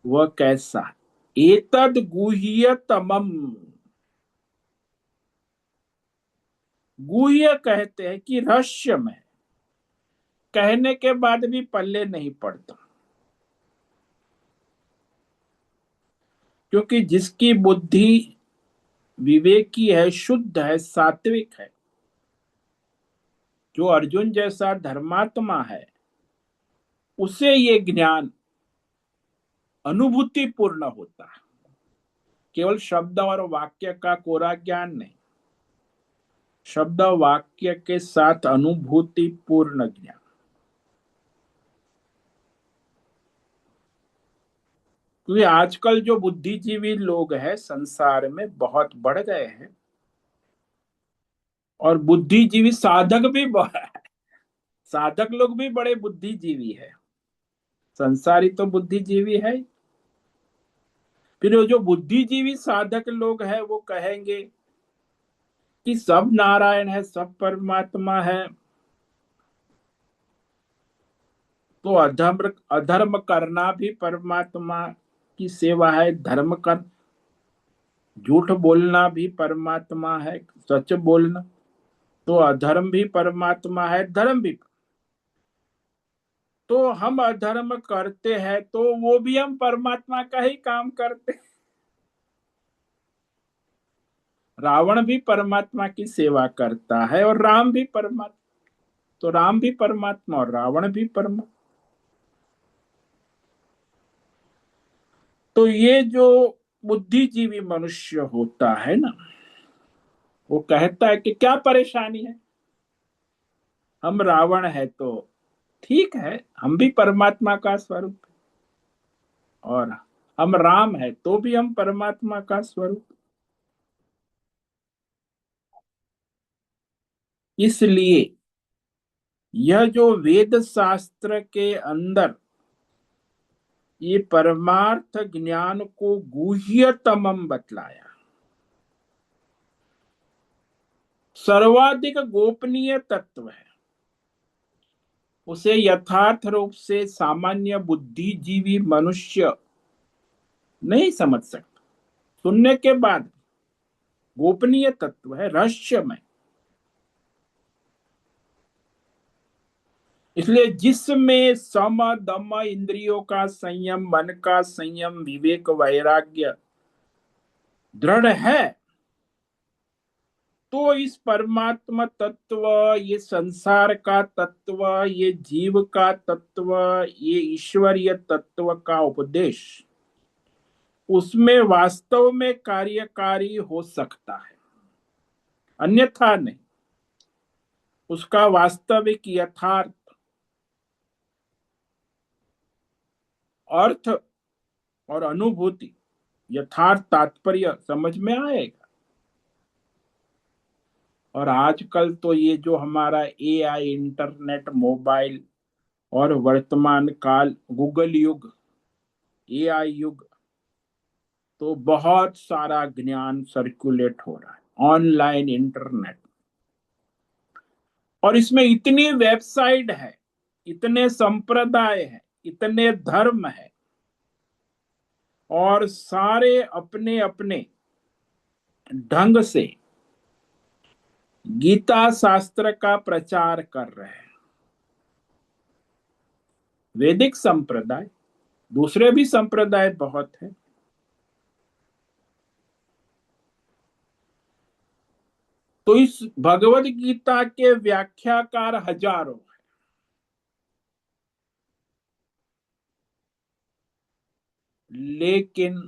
वह कैसा है। एतद गुह्यतमम, गुह्य कहते हैं कि रहस्यमय, कहने के बाद भी पल्ले नहीं पड़ता, क्योंकि जिसकी बुद्धि विवेकी है, शुद्ध है, सात्विक है, जो अर्जुन जैसा धर्मात्मा है, उसे ये ज्ञान अनुभूति पूर्ण होता है। केवल शब्द और वाक्य का कोरा ज्ञान नहीं, शब्द वाक्य के साथ अनुभूति पूर्ण ज्ञान। क्योंकि आजकल जो बुद्धिजीवी लोग हैं संसार में बहुत बढ़ गए हैं, और बुद्धिजीवी साधक भी साधक लोग भी बड़े बुद्धिजीवी है। संसारी तो बुद्धिजीवी है, फिर वो जो बुद्धिजीवी साधक लोग हैं वो कहेंगे कि सब नारायण है, सब परमात्मा है, तो अधर्म अधर्म करना भी परमात्मा की सेवा है, धर्म कर झूठ बोलना भी परमात्मा है, सच बोलना, तो अधर्म भी परमात्मा है, धर्म भी। तो हम अधर्म करते हैं तो वो भी हम परमात्मा का ही काम करते हैं। रावण भी परमात्मा की सेवा करता है और राम भी परमात्मा, तो राम भी परमात्मा और रावण भी परमात्मा। तो ये जो बुद्धिजीवी मनुष्य होता है ना, वो कहता है कि क्या परेशानी है, हम रावण है तो ठीक है, हम भी परमात्मा का स्वरूप, और हम राम है तो भी हम परमात्मा का स्वरूप। इसलिए यह जो वेद शास्त्र के अंदर ये परमार्थ ज्ञान को गुह्यतमम बतलाया, सर्वाधिक गोपनीय तत्व है, उसे यथार्थ रूप से सामान्य बुद्धिजीवी मनुष्य नहीं समझ सकता। सुनने के बाद गोपनीय तत्व है, रहस्यमय। इसलिए जिसमें सम दम, इंद्रियों का संयम, मन का संयम, विवेक, वैराग्य दृढ़ है, तो इस परमात्मा तत्व, ये संसार का तत्व, ये जीव का तत्व, ये ईश्वरीय तत्व का उपदेश उसमें वास्तव में कार्यकारी हो सकता है, अन्यथा नहीं। उसका वास्तविक यथार्थ अर्थ और अनुभूति, यथार्थ तात्पर्य समझ में आएगा। और आजकल तो ये जो हमारा एआई, इंटरनेट, मोबाइल और वर्तमान काल गूगल युग, एआई युग, तो बहुत सारा ज्ञान सर्कुलेट हो रहा है, ऑनलाइन इंटरनेट। और इसमें इतनी वेबसाइट है, इतने संप्रदाय है, इतने धर्म है, और सारे अपने अपने ढंग से गीता शास्त्र का प्रचार कर रहे हैं। वैदिक संप्रदाय, दूसरे भी संप्रदाय बहुत है। तो इस भगवत गीता के व्याख्याकार हजारों हैं, लेकिन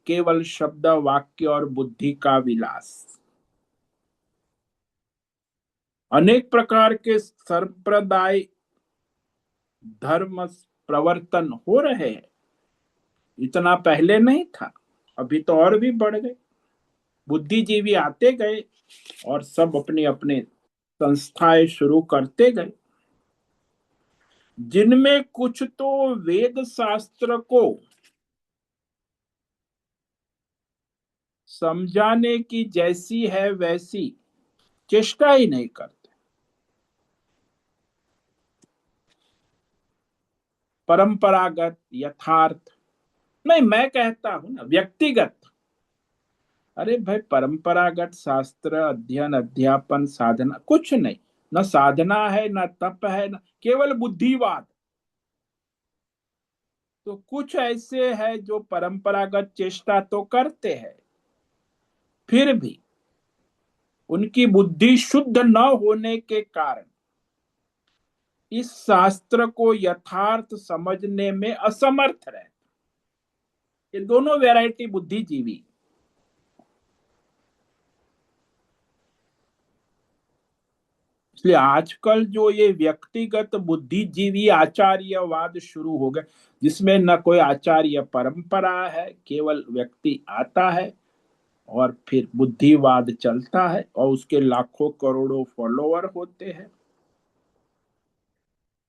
केवल शब्द, वाक्य और बुद्धि का विलास। अनेक प्रकार के संप्रदाय, धर्म प्रवर्तन हो रहे हैं, इतना पहले नहीं था, अभी तो और भी बढ़ गए। बुद्धिजीवी आते गए और सब अपने अपने संस्थाएं शुरू करते गए, जिनमें कुछ तो वेद शास्त्र को समझाने की जैसी है वैसी चेष्टा ही नहीं करते। परंपरागत यथार्थ नहीं, मैं कहता हूं ना व्यक्तिगत। अरे भाई, परंपरागत शास्त्र अध्ययन अध्यापन साधना कुछ नहीं, न साधना है न तप है, न केवल बुद्धिवाद। तो कुछ ऐसे है जो परंपरागत चेष्टा तो करते हैं, फिर भी उनकी बुद्धि शुद्ध न होने के कारण इस शास्त्र को यथार्थ समझने में असमर्थ रहे। ये दोनों वैरायटी बुद्धिजीवी। इसलिए आजकल जो ये व्यक्तिगत बुद्धिजीवी आचार्यवाद शुरू हो गए, जिसमें न कोई आचार्य परंपरा है, केवल व्यक्ति आता है और फिर बुद्धिवाद चलता है और उसके लाखों करोड़ों फॉलोअर होते हैं,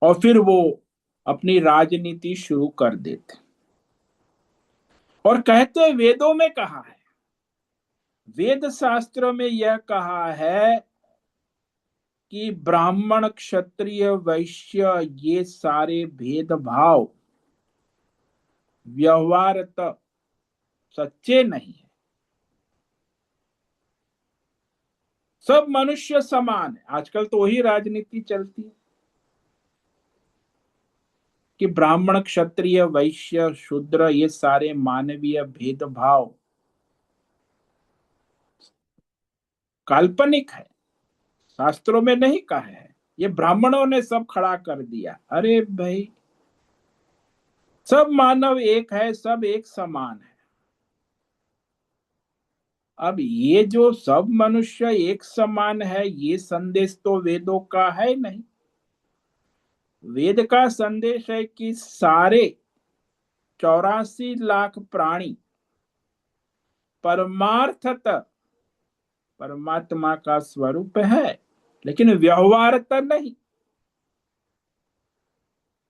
और फिर वो अपनी राजनीति शुरू कर देते और कहते वेदों में कहा है, वेद शास्त्र में यह कहा है कि ब्राह्मण क्षत्रिय वैश्य ये सारे भेदभाव व्यवहारतः सच्चे नहीं है, सब मनुष्य समान है। आजकल तो वही राजनीति चलती है कि ब्राह्मण क्षत्रिय वैश्य शूद्र ये सारे मानवीय भेदभाव काल्पनिक है, शास्त्रों में नहीं कहा है, ये ब्राह्मणों ने सब खड़ा कर दिया। अरे भाई, सब मानव एक है, सब एक समान है। अब ये जो सब मनुष्य एक समान है, ये संदेश तो वेदों का है नहीं। वेद का संदेश है कि सारे 84 लाख प्राणी परमार्थतः परमात्मा का स्वरूप है, लेकिन व्यवहारतः नहीं।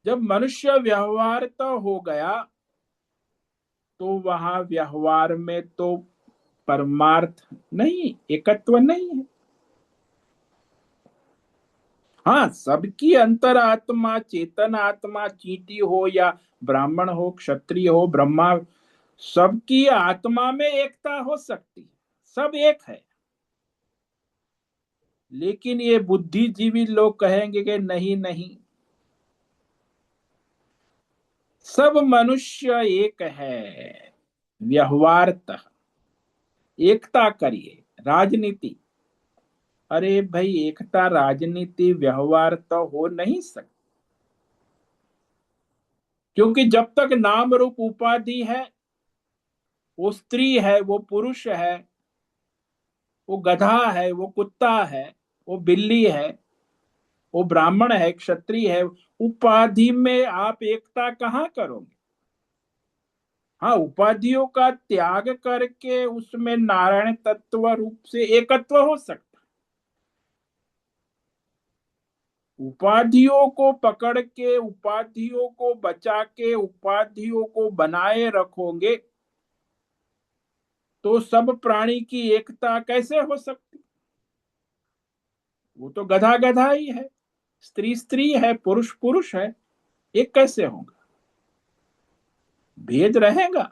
जब मनुष्य व्यवहारतः हो गया तो वहां व्यवहार में तो परमार्थ नहीं, एकत्व नहीं है। हाँ, सबकी अंतरात्मा चेतन आत्मा चींटी हो या ब्राह्मण हो क्षत्रिय हो ब्रह्मा, सबकी आत्मा में एकता हो सकती है, सब एक है। लेकिन ये बुद्धिजीवी लोग कहेंगे कि नहीं नहीं, सब मनुष्य एक है, व्यवहारतः एकता करिए, राजनीति। अरे भाई, एकता राजनीति व्यवहार तो हो नहीं सकती, क्योंकि जब तक नाम रूप उपाधि है, वो स्त्री है वो पुरुष है, वो गधा है वो कुत्ता है, वो बिल्ली है वो ब्राह्मण है क्षत्रिय है, उपाधि में आप एकता कहाँ करोगे। हाँ, उपाधियों का त्याग करके उसमें नारायण तत्व रूप से एकत्व हो सकता। उपाधियों को पकड़ के, उपाधियों को बचा के, उपाधियों को बनाए रखोगे तो सब प्राणी की एकता कैसे हो सकती। वो तो गधा गधा ही है, स्त्री स्त्री है, पुरुष पुरुष है, एक कैसे होगा। भेद रहेगा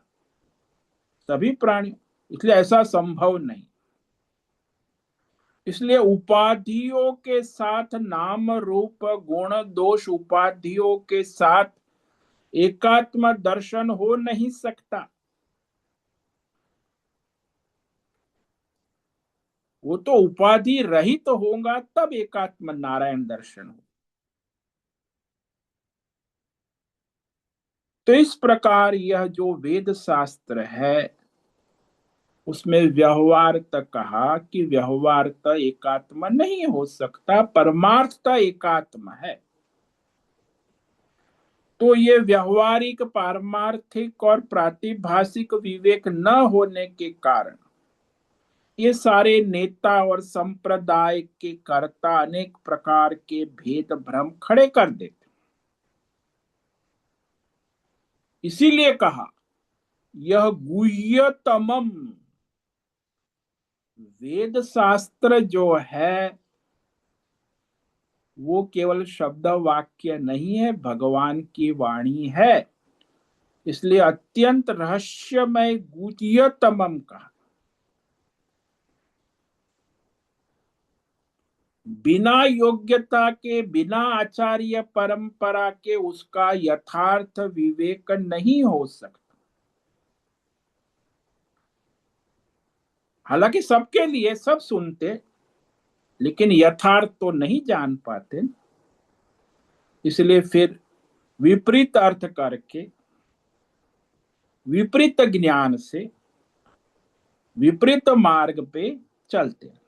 सभी प्राणी, इसलिए ऐसा संभव नहीं। इसलिए उपाधियों के साथ नाम रूप गुण दोष उपाधियों के साथ एकात्म दर्शन हो नहीं सकता। वो तो उपाधि रहित तो होगा तब एकात्म नारायण दर्शन हो। तो इस प्रकार यह जो वेद शास्त्र है उसमें व्यवहार तक कहा कि व्यवहार तक एकात्म नहीं हो सकता, परमार्थ तक एकात्म है। तो ये व्यवहारिक पारमार्थिक और प्रातिभाषिक विवेक न होने के कारण ये सारे नेता और संप्रदाय के कर्ता अनेक प्रकार के भेद भ्रम खड़े कर देते। इसीलिए कहा यह गुह्यतमम, वेद शास्त्र जो है वो केवल शब्द वाक्य नहीं है, भगवान की वाणी है। इसलिए अत्यंत रहस्यमय गुह्यतमम कहा। बिना योग्यता के, बिना आचार्य परंपरा के उसका यथार्थ विवेक नहीं हो सकता। हालांकि सबके लिए सब सुनते, लेकिन यथार्थ तो नहीं जान पाते। इसलिए फिर विपरीत अर्थ करके, विपरीत ज्ञान से विपरीत मार्ग पे चलते हैं।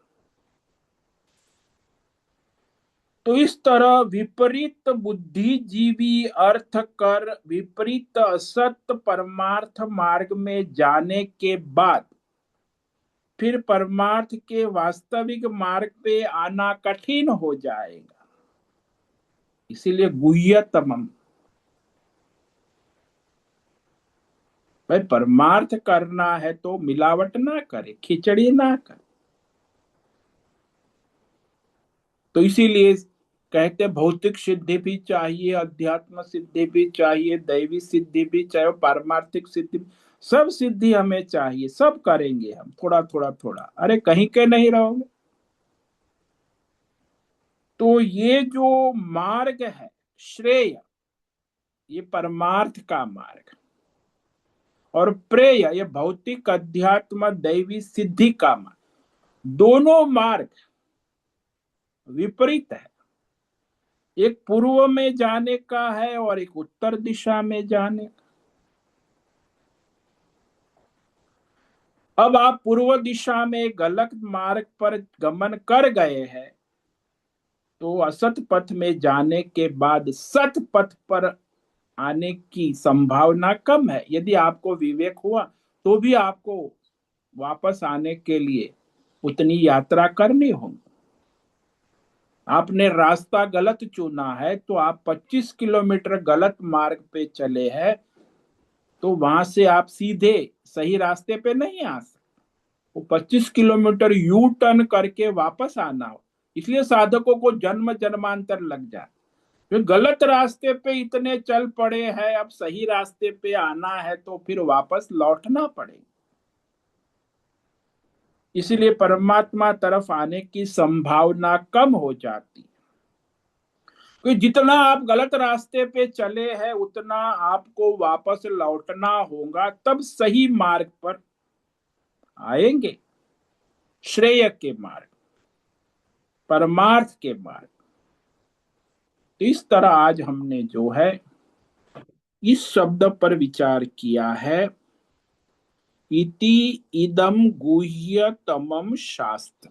तो इस तरह विपरीत बुद्धिजीवी अर्थ कर विपरीत असत परमार्थ मार्ग में जाने के बाद फिर परमार्थ के वास्तविक मार्ग पे आना कठिन हो जाएगा। इसीलिए गुह्यतमम। भाई परमार्थ करना है तो मिलावट ना करे, खिचड़ी ना करे। तो इसीलिए कहते भौतिक सिद्धि भी चाहिए, अध्यात्म सिद्धि भी चाहिए, दैवी सिद्धि भी चाहिए, पारमार्थिक सिद्धि भी। सब सिद्धि हमें चाहिए, सब करेंगे हम, थोड़ा थोड़ा थोड़ा। अरे कहीं के नहीं रहोगे। तो ये जो मार्ग है श्रेय, ये परमार्थ का मार्ग, और प्रेय ये भौतिक अध्यात्म दैवी सिद्धि का मार्ग। दोनों मार्ग विपरीत है। एक पूर्व में जाने का है और एक उत्तर दिशा में जाने का। अब आप पूर्व दिशा में गलत मार्ग पर गमन कर गए हैं, तो असत पथ में जाने के बाद सत पथ पर आने की संभावना कम है। यदि आपको विवेक हुआ तो भी आपको वापस आने के लिए उतनी यात्रा करनी होगी। आपने रास्ता गलत चुना है तो आप 25 किलोमीटर गलत मार्ग पे चले हैं, तो वहां से आप सीधे सही रास्ते पे नहीं आ सकते। वो 25 किलोमीटर यू टर्न करके वापस आना हो। इसलिए साधकों को जन्म जन्मांतर लग जाए। फिर गलत रास्ते पे इतने चल पड़े हैं, अब सही रास्ते पे आना है तो फिर वापस लौटना पड़ेगा। इसीलिए परमात्मा तरफ आने की संभावना कम हो जाती है। क्योंकि जितना आप गलत रास्ते पे चले हैं उतना आपको वापस लौटना होगा, तब सही मार्ग पर आएंगे, श्रेय के मार्ग, परमार्थ के मार्ग। तो इस तरह आज हमने जो है इस शब्द पर विचार किया है, इति इदम गुह्यतमम शास्त्र।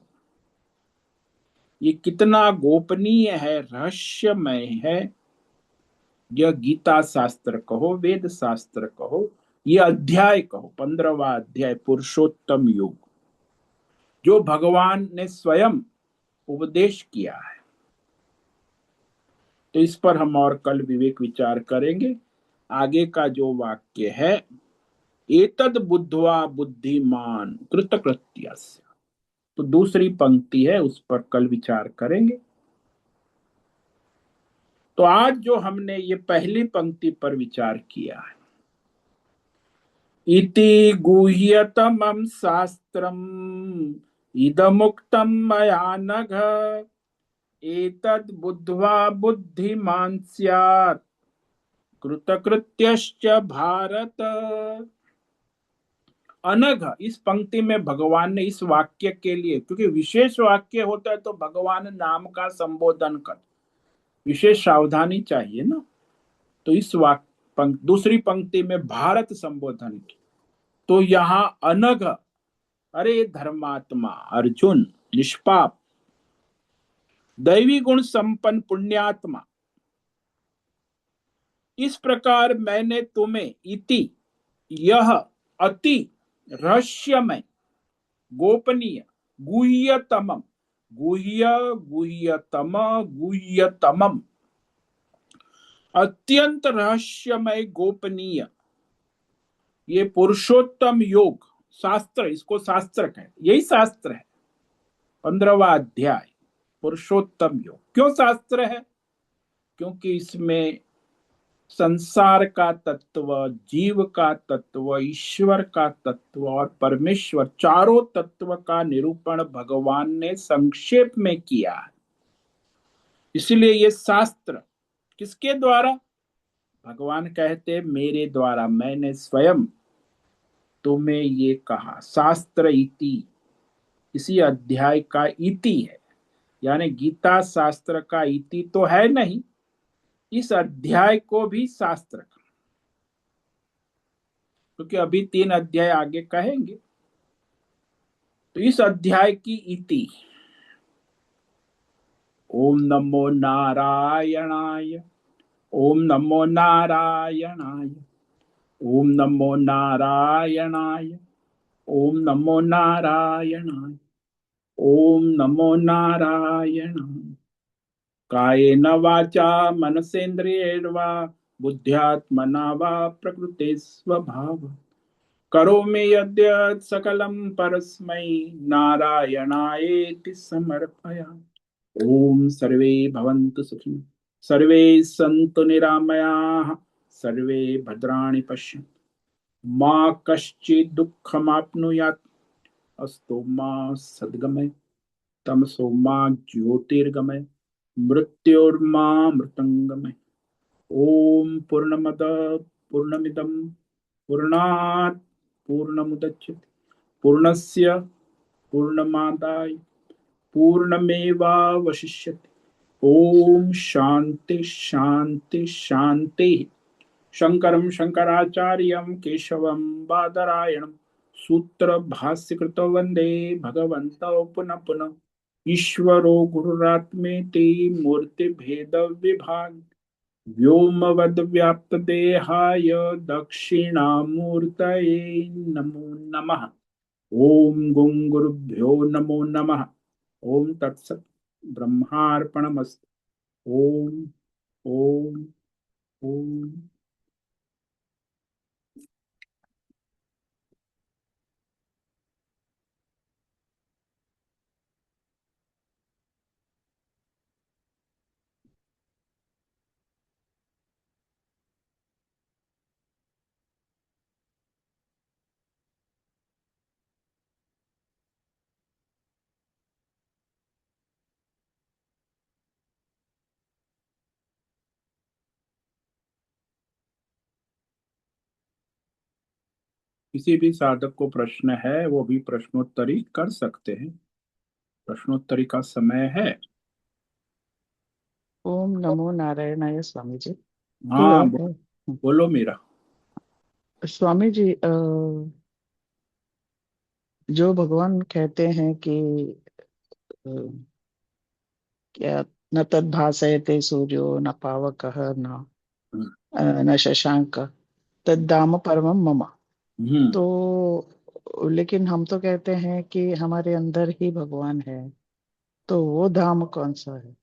ये कितना गोपनीय है, रहस्यमय है। यह गीता शास्त्र कहो, वेद शास्त्र कहो, ये अध्याय कहो, 15वां अध्याय पुरुषोत्तम योग, जो भगवान ने स्वयं उपदेश किया है। तो इस पर हम और कल विवेक विचार करेंगे। आगे का जो वाक्य है, एतद बुद्ध्वा बुद्धिमान कृतकृत्यस्य, तो दूसरी पंक्ति है, उस पर कल विचार करेंगे। तो आज जो हमने ये पहली पंक्ति पर विचार किया है, इति गुह्यतमं शास्त्रम् इदमुक्तं मया नघ एतद् बुद्ध्वा बुद्धिमान् स्यात् कृतकृत्यश्च भारत। अनघ, इस पंक्ति में भगवान ने इस वाक्य के लिए, क्योंकि विशेष वाक्य होता है तो भगवान नाम का संबोधन कर, विशेष सावधानी चाहिए ना। तो इस दूसरी पंक्ति में भारत संबोधन की, तो यहां अनघ, अरे धर्मात्मा अर्जुन, निष्पाप दैवी गुण संपन्न पुण्यात्मा, इस प्रकार मैंने तुम्हें इति, यह अति रहस्यमय गोपनीय गुह्यतमम, गुह्य, गुह्यतम, गुह्यतमम, अत्यंत रहस्यमय, गोपनीय, ये पुरुषोत्तम योग शास्त्र, इसको शास्त्र कहे, यही शास्त्र है। 15वां अध्याय पुरुषोत्तम योग। क्यों शास्त्र है? क्योंकि इसमें संसार का तत्व, जीव का तत्व, ईश्वर का तत्व और परमेश्वर, चारों तत्व का निरूपण भगवान ने संक्षेप में किया है। इसलिए ये शास्त्र किसके द्वारा? भगवान कहते मेरे द्वारा, मैंने स्वयं तुम्हें ये कहा। शास्त्र इति, इसी अध्याय का इति है, यानी गीता शास्त्र का इति तो है नहीं, इस अध्याय को भी शास्त्र का, क्योंकि अभी 3 अध्याय आगे कहेंगे। तो इस अध्याय की इति, ओम नमो नारायणाय, ओम नमो नारायणाय, ओम नमो नारायणाय, ओम नमो नारायणाय, ओम नमो नारायणाय। कायेन वाचा मनसेन्द्रियेण वा बुद्ध्यात्मना वा प्रकृते स्वभाव करोमि यद्यत् सकलं परस्मै नारायणायेति समर्पयामि। ओम सर्वे भवन्तु सुखिनः, सर्वे सन्तु निरामयाः, सर्वे भद्राणि पश्यन्तु, मा कश्चित् दुःखमाप्नुयात्, अस्तु मा सद्गमय, तमसो मा ज्योतिर्गमय, मृत्योर्मा मृतंगमय। ओम पूर्णमद पूर्णमिदं पूर्णात् पूर्णमुदच्यते पूर्णस्य पूर्णमादाय पूर्णमेवावशिष्यते। ओम शांति शांति शांति। शंकरं शंकराचार्यं केशवं बादरायणं सूत्र भाष्यकृतो वंदे भगवन्तौ पुनः पुनः। ईश्वरो गुरुरात्मेति मूर्तिभेद विभाग व्योमवद् व्याप्त देहाय दक्षिणामूर्तये नमो नमः। ओम गुं गुरुभ्यो नमो नमः। ओम तत्सत् ब्रह्मार्पणमस्तु। ओम ओम ओम। किसी भी साधक को प्रश्न है वो भी प्रश्नोत्तरी कर सकते हैं। प्रश्नोत्तरी का समय है। ओम नमो नारायणाय स्वामी जी। हाँ है। बोलो मीरा। स्वामी जी, जो भगवान कहते हैं कि अ, क्या, न तद् भासयते सूर्यो न पावकः न न शशांक तद्धाम परमं मम। हम्म। तो लेकिन हम तो कहते हैं कि हमारे अंदर ही भगवान है, तो वो धाम कौन सा है?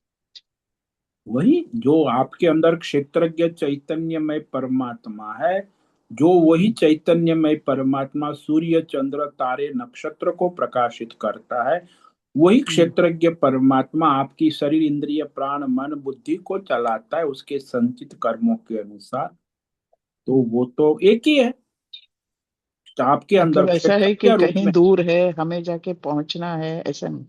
वही जो आपके अंदर क्षेत्रज्ञ चैतन्यमय परमात्मा है, जो वही चैतन्यमय परमात्मा सूर्य चंद्र तारे नक्षत्र को प्रकाशित करता है, वही क्षेत्रज्ञ परमात्मा आपकी शरीर इंद्रिय प्राण मन बुद्धि को चलाता है उसके संचित कर्मों के अनुसार। तो वो तो एक ही है। तो आपके अंदर मतलब ऐसा है कि क्षेत्रज्ञ रूप कहीं में, दूर है, हमें जाके पहुंचना है, ऐसा नहीं?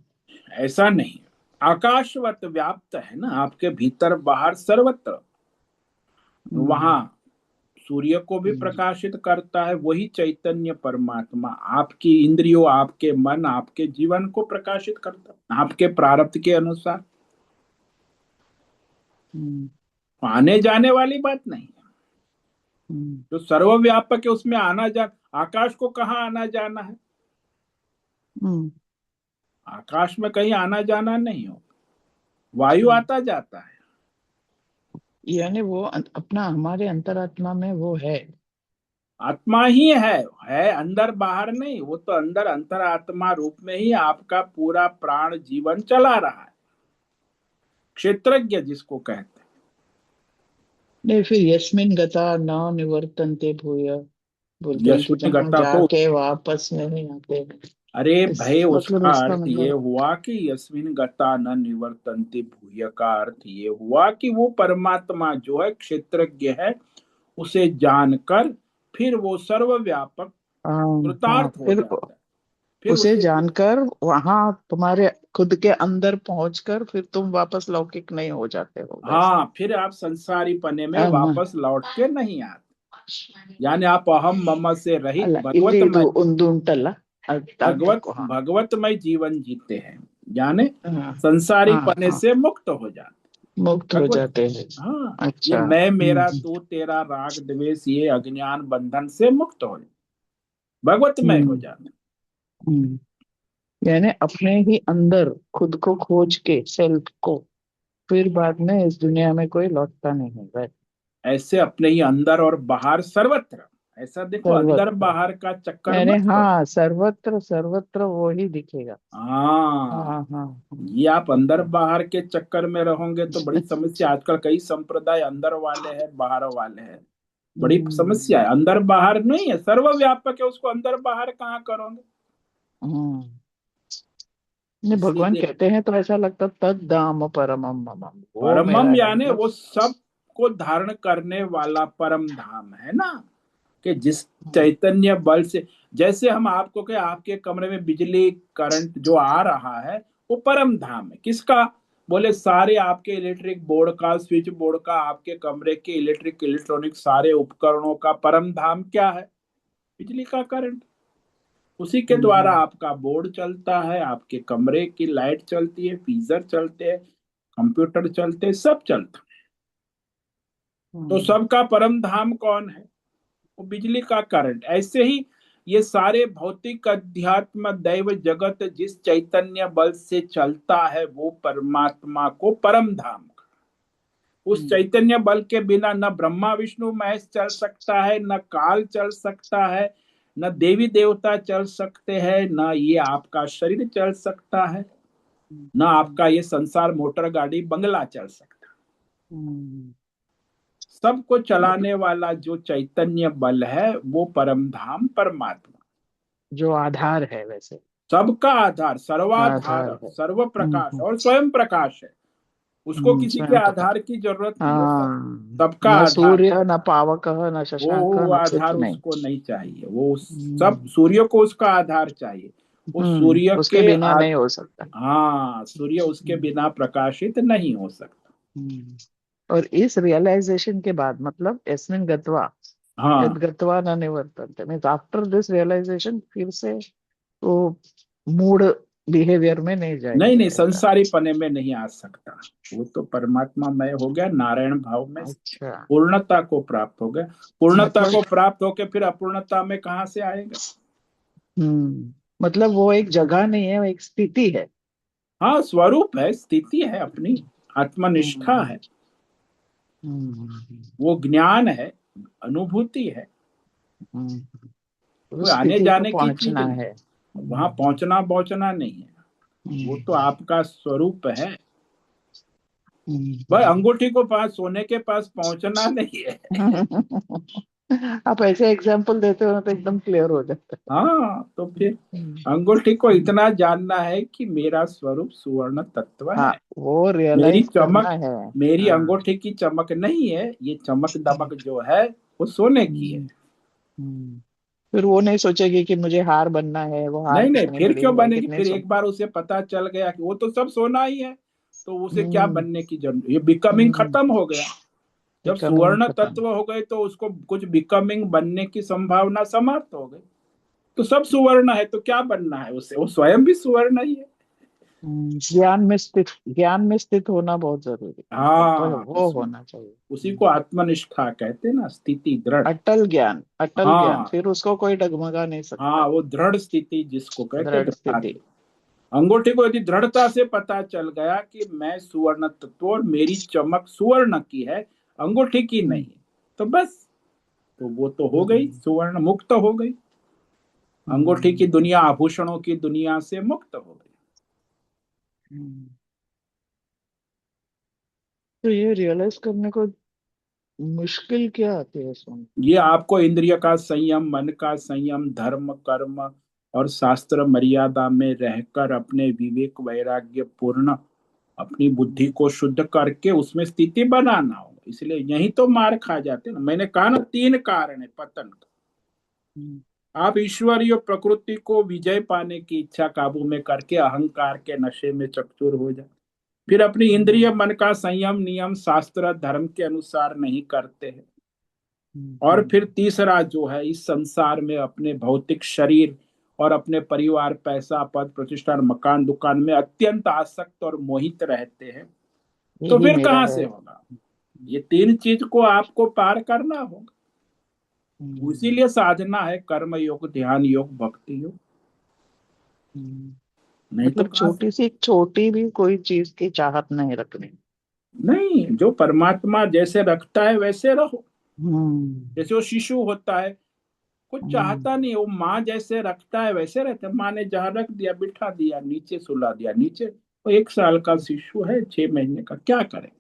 ऐसा नहीं, आकाशवत व्याप्त है ना, आपके भीतर बाहर सर्वत्र। हम्म, वहां सूर्य को भी हम्म, प्रकाशित करता है वही चैतन्य परमात्मा, आपकी इंद्रियों आपके मन आपके जीवन को प्रकाशित करता है आपके प्रारब्ध के अनुसार। हम्म, आने जाने वाली बात नहीं है। हम्म, जो सर्वव्यापक है उसमें आना जा, आकाश को कहाँ आना जाना है? हम्म, आकाश में कहीं आना जाना नहीं हो, वायु हम्म। आता जाता है। यानी वो अपना हमारे अंतरात्मा में वो है। आत्मा ही है अंदर बाहर नहीं। वो तो अंदर अंतरात्मा रूप में ही आपका पूरा प्राण जीवन चला रहा है, क्षेत्रज्ञ जिसको कहते हैं। नहीं, फिर यस्मिन गता न निवर्तन्ते भूय बोलते हैं कि यशविन जहां गता को, जाके वापस नहीं आते। अरे इस भाई मतलब उसका इसका अर्थ ये मतलब हुआ कि यस्मिन गता न निवर्तन्ते भूय का अर्थ ये हुआ कि वो परमात्मा जो है क्षेत्रज्ञ है, उसे जानकर फिर वो सर्वव्यापक हाँ हाँ, कृतार्थ हो फिर जाता है। फिर उसे उसे जानकर वहां तुम्हारे खुद के अंदर पहुंचकर फिर तुम वापस लौकिक नहीं हो जाते हो वैसे। हाँ, फिर आप संसारी पने में हाँ, वापस लौट के नहीं आते। यानी आप अहम मम से रहित ಅಲ್ಲ ಇಲ್ಲಿ ಇದು भगवतमय, ಒಂದು उंटಲ್ಲ भगवत अर्थको हाँ। भगवतमय जीवन जीते हैं, यानी हाँ संसारी हाँ पने हाँ, से मुक्त हो जाते मुक्त हैं। हो भगवत, जाते हैं। हाँ, ये अच्छा। मैं मेरा तू तेरा राग द्वेष ये अज्ञान बंधन से मुक्त हो जाते, भगवतमय हो हम्म जाते। हम्म। यानी अपने ही अंदर खुद को खोज के सेल्फ को फिर बाद में इस दुनिया में कोई लौटता नहीं है, बस ऐसे अपने ही अंदर और बाहर सर्वत्र, ऐसा देखो अंदर सर्वत्र। बाहर का चक्कर यानी मत करो। हाँ, सर्वत्र सर्वत्र वो ही दिखेगा। हाँ हाँ, हाँ हाँ। ये आप अंदर बाहर के चक्कर में रहोगे तो बड़ी समस्या। आजकल कई संप्रदाय अंदर वाले हैं बाहर वाले हैं, बड़ी समस्या हम्म है। अंदर बाहर नहीं है, सर्वव्यापक है, उसको अंदर बाहर कहाँ करोगे। हम्म। नहीं, भगवान इसीलिए कहते हैं तो ऐसा लगता तद दाम परमम मम, वो मेरा परमम है यानी मतलब। वो सब को धारण करने वाला परम धाम है ना, कि जिस चैतन्य बल से, जैसे हम आपको के आपके कमरे में बिजली करंट जो आ रहा है वो परम धाम है। किसका? बोले सारे आपके इलेक्ट्रिक बोर्ड का, स्विच बोर्ड का, आपके कमरे के इलेक्ट्रिक इलेक्ट्रॉनिक सारे उपकरणों का परम धाम क्या है? बिजली का करंट। उसी के द्वारा हम्म आपका बोर्ड चलता है, आपके कमरे की लाइट चलती है, फ्रीजर चलते हैं, कंप्यूटर चलते हैं, सब चलता है। तो हम्म सबका परम धाम कौन है? वो बिजली का करंट। ऐसे ही ये सारे भौतिक अध्यात्म दैव जगत जिस चैतन्य बल से चलता है वो परमात्मा को परम धाम का। उस हम्म चैतन्य बल के बिना न ब्रह्मा विष्णु महेश चल सकता है, न काल चल सकता है, न देवी देवता चल सकते हैं, न ये आपका शरीर चल सकता है, न आपका ये संसार मोटर गाड़ी बंगला चल सकता है। हम्म। सबको मतलब चलाने वाला जो चैतन्य बल है वो परम धाम परमात्मा, जो आधार है वैसे। सबका आधार, सर्वाधार, आधार है। सर्व प्रकाश हम्म और स्वयं प्रकाश है। उसको किसी के स्वयं प्रकाश। आधार की जरूरत नहीं, वो सब हाँ, सबका न आधार है। सूर्य न पावक न शशांक वो न कुछ आधार नहीं। उसको नहीं चाहिए। वो सब हम्म सूर्य को उसका आधार चाहिए। वो सूर्य उसके के बिना नहीं हो सकता। हाँ, सूर्य उसके हम्म बिना प्रकाशित नहीं हो सकता। हम्म। और इस रियलाइजेशन के बाद मतलब यस्मिन गत्वा यद हाँ, गत्वा न निवर्तन्ते मीन्स आफ्टर दिस रियलाइजेशन फिर से वो मूड बिहेवियर में नहीं नहीं जाएंगे नहीं, ऐसा। संसारी पने में नहीं आ सकता। वो तो परमात्मा मय हो गया, नारायण भाव में अच्छा। पूर्णता को प्राप्त हो गया। पूर्णता मतलब को प्राप्त होके फिर अपूर्णता में कहाँ से आएगा? मतलब वो एक जगह नहीं है, वो एक स्थिति है। हाँ, स्वरूप है, स्थिति है अपनी, आत्मनिष्ठा हम्म है, हम्म वो ज्ञान है, अनुभूति है, हम्म। कोई उस आने स्थिति को जाने की चीज पहुंचना नहीं। है। वहां पहुंचना पहुंचना नहीं है, वो तो हम्म आपका स्वरूप है। भाई हम्म। अंगूठी को पास, सोने के पास पहुंचना नहीं है। आप ऐसे एग्जाम्पल देते हो तो एकदम क्लियर हो जाता हाँ, तो फिर है। अंगूठी को इतना जानना है कि मेरा स्वरूप सुवर्ण तत्व हाँ, है। वो मेरी रियलाइज करना चमक, है। मेरी हाँ। अंगूठी की चमक नहीं है, ये चमक दमक जो है वो सोने की है। हम्म, हम्म। फिर वो नहीं सोचेगी कि मुझे हार बनना है, वो हार नहीं नहीं, कितनी फिर बड़ी क्यों है बनेगी? कितनी फिर सुन। एक बार उसे पता चल गया कि वो तो सब सोना ही है, तो उसे क्या हम्म बनने की जरूरत? ये बिकमिंग हम्म। खत्म हो गया। जब कमिंग सुवर्ण खत्म। तत्व हो गए तो उसको कुछ बिकमिंग बनने की संभावना समाप्त हो गई। तो सब सुवर्ण है तो क्या बनना है उसे? वो स्वयं भी सुवर्ण ही है। ज्ञान में स्थित होना बहुत जरूरी है, मतलब हाँ, वो होना चाहिए। उसी को आत्मनिष्ठा कहते हैं ना, स्थिति दृढ़। अटल ज्ञान, अटल ज्ञान, हाँ फिर उसको कोई डगमगा नहीं हाँ, सकता। वो दृढ़ स्थिति जिसको कहते हैं, दृढ़ दृढ़। स्थिति। अंगूठी को यदि दृढ़ता से पता चल गया कि मैं सुवर्ण तत्व और मेरी चमक सुवर्ण की है, अंगूठी की नहीं हम्म है, तो बस तो वो तो हो गई, सुवर्ण मुक्त हो गई, अंगूठी की दुनिया, आभूषणों की दुनिया से मुक्त हो गई। तो ये रियलाइज करने को मुश्किल क्या आती है स्वामी? ये आपको इंद्रिय का संयम, मन का संयम, धर्म कर्म और शास्त्र मर्यादा में रहकर अपने विवेक वैराग्य पूर्ण अपनी बुद्धि को शुद्ध करके उसमें स्थिति बनाना होगा। इसलिए यही तो मार खा जाते हैं ना। मैंने कहा ना, 3 कारण है पतन का। आप ईश्वरीय प्रकृति को विजय पाने की इच्छा काबू में करके अहंकार के नशे में चकचूर हो जाए, फिर अपनी इंद्रिय मन का संयम नियम शास्त्र धर्म के अनुसार नहीं करते हैं, और फिर तीसरा जो है, इस संसार में अपने भौतिक शरीर और अपने परिवार, पैसा, पद, प्रतिष्ठान, मकान, दुकान में अत्यंत आसक्त और मोहित रहते हैं। तो यही फिर मेरा कहां है। से होगा? ये 3 चीज को आपको पार करना होगा। इसीलिए साधना है कर्म योग, ध्यान योग, भक्ति योग। नहीं तो मतलब कहां से? छोटी सी, छोटी भी कोई चीज की चाहत नहीं रखनी। नहीं, जो परमात्मा जैसे रखता है वैसे रहो। हम्म। जैसे वो शिशु होता है, कुछ चाहता नहीं, वो माँ जैसे रखता है वैसे रहता है। माँ ने जहाँ रख दिया, बिठा दिया, नीचे सुला दिया, नीचे। वो 1 साल का शिशु है, 6 महीने का, क्या करे?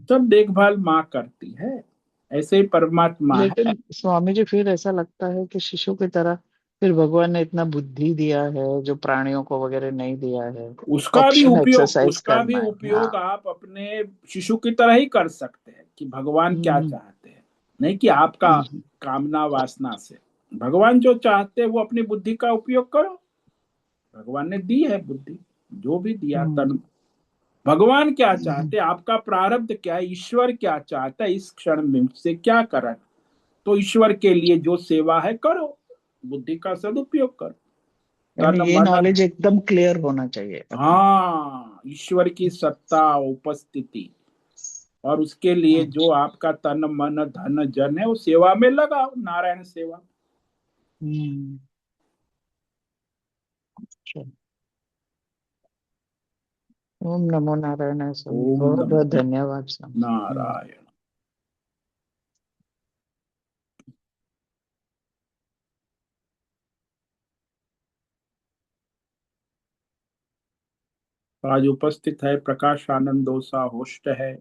सब देखभाल माँ करती है। ऐसे ही परमात्मा है। लेकिन स्वामी जी फिर ऐसा लगता है कि शिशु की तरह फिर भगवान ने इतना बुद्धि दिया है जो प्राणियों को वगैरह नहीं दिया है। ऑप्शन एक्सरसाइज उसका भी करना है। उपयोग हाँ। आप अपने शिशु की तरह ही कर सकते हैं कि भगवान क्या हम्म। चाहते हैं, नहीं कि आपका हम्म। कामना वासना से। भगवान जो चाहते हैं वो अपनी बुद्धि का उपयोग करो। भगवान ने दी है बुद्धि, जो भी दिया हम्म। तन। भगवान क्या हम्म। चाहते हैं, आपका प्रारब्ध क्या है, ईश्वर क्या चाहता है, इस क्षण में से क्या करना। तो ईश्वर के लिए जो सेवा है करो, बुद्धि का सदुपयोग करो। यानी तन ये मन, नॉलेज एकदम क्लियर होना चाहिए अपने। हाँ, ईश्वर की सत्ता उपस्थिति, और उसके लिए जो अच्छा। आपका तन मन धन जन है वो सेवा में लगाओ, नारायण सेवा। हम्म। अच्छा। ओम नमो नारायण स्वामी, ओम बहुत नमो बहुत धन्यवाद स्वामी। नारायण। आज उपस्थित है प्रकाश आनंद दोसा होस्ट है,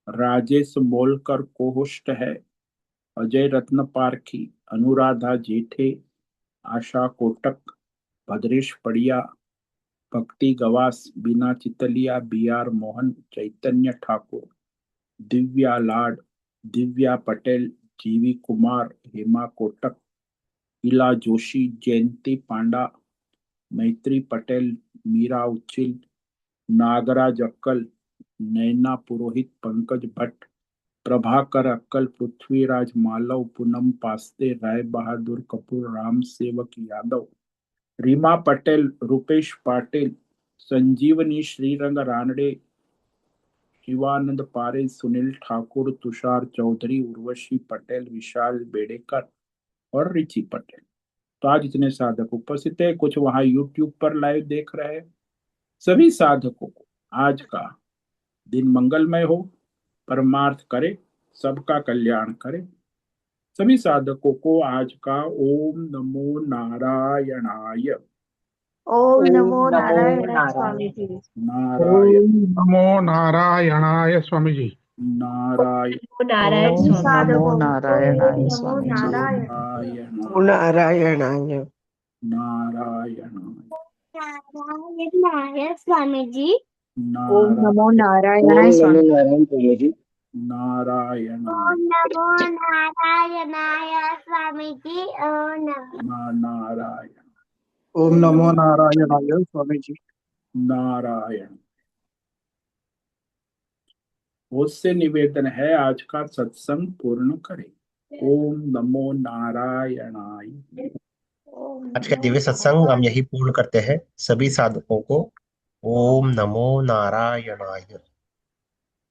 राजेश बोलकर को होस्ट है, अजय रत्न पारखी, अनुराधा जेठे, आशा कोटक, भद्रेश पड़िया, भक्ति गवास, बीना चितलिया, बी आर मोहन, चैतन्य ठाकुर, दिव्या लाड, दिव्या पटेल, जीवी कुमार, हेमा कोटक, इला जोशी, जयंती पांडा, मैत्री पटेल, मीरा उच्चिल, नागराज अक्कल, नैना पुरोहित, पंकज भट्ट, प्रभाकर अक्कल, पृथ्वीराज मालव, पूनम पास्ते, राय बहादुर कपूर, राम सेवक यादव, रीमा पटेल, रुपेश पाटिल, संजीवनी श्रीरंग रानडे, शिवानंद पारे, सुनील ठाकुर, तुषार चौधरी, उर्वशी पटेल, विशाल बेड़ेकर और रिची पटेल। तो आज इतने साधक उपस्थित है। कुछ वहां यूट्यूब पर लाइव देख रहे हैं। सभी साधकों को आज का दिन मंगलमय हो, परमार्थ करे, सबका कल्याण करे। सभी साधकों को आज का ओम नमो नारायणाय। ओम ओम नमो नमो नारायण स्वामी नारायण। जी। नारायण ओम नमो नारायणाय स्वामी जी। नारायण ओम नारायण ओम नमो साधकों को ओम नारायणाय नमो स्वामी जी। नारायण। नारायण नारायणाय। नारायण नारायण स्वामी जी। ओम नमो नारायण नारायण स्वामी। नारायण प्रभु जी। नारायण ओम नमो नारायणाय स्वामी जी। ओम नमो। नारायण ओम नमो नारायणाय स्वामी जी। नारायण। उससे निवेदन है आज का सत्संग पूर्ण करें। ओम नमो नारायणाय। ओम आज का नमो दिव्य सत्संग हम नारायण। यही पूर्ण करते हैं। सभी साधकों को ओम नमो नारायणाय।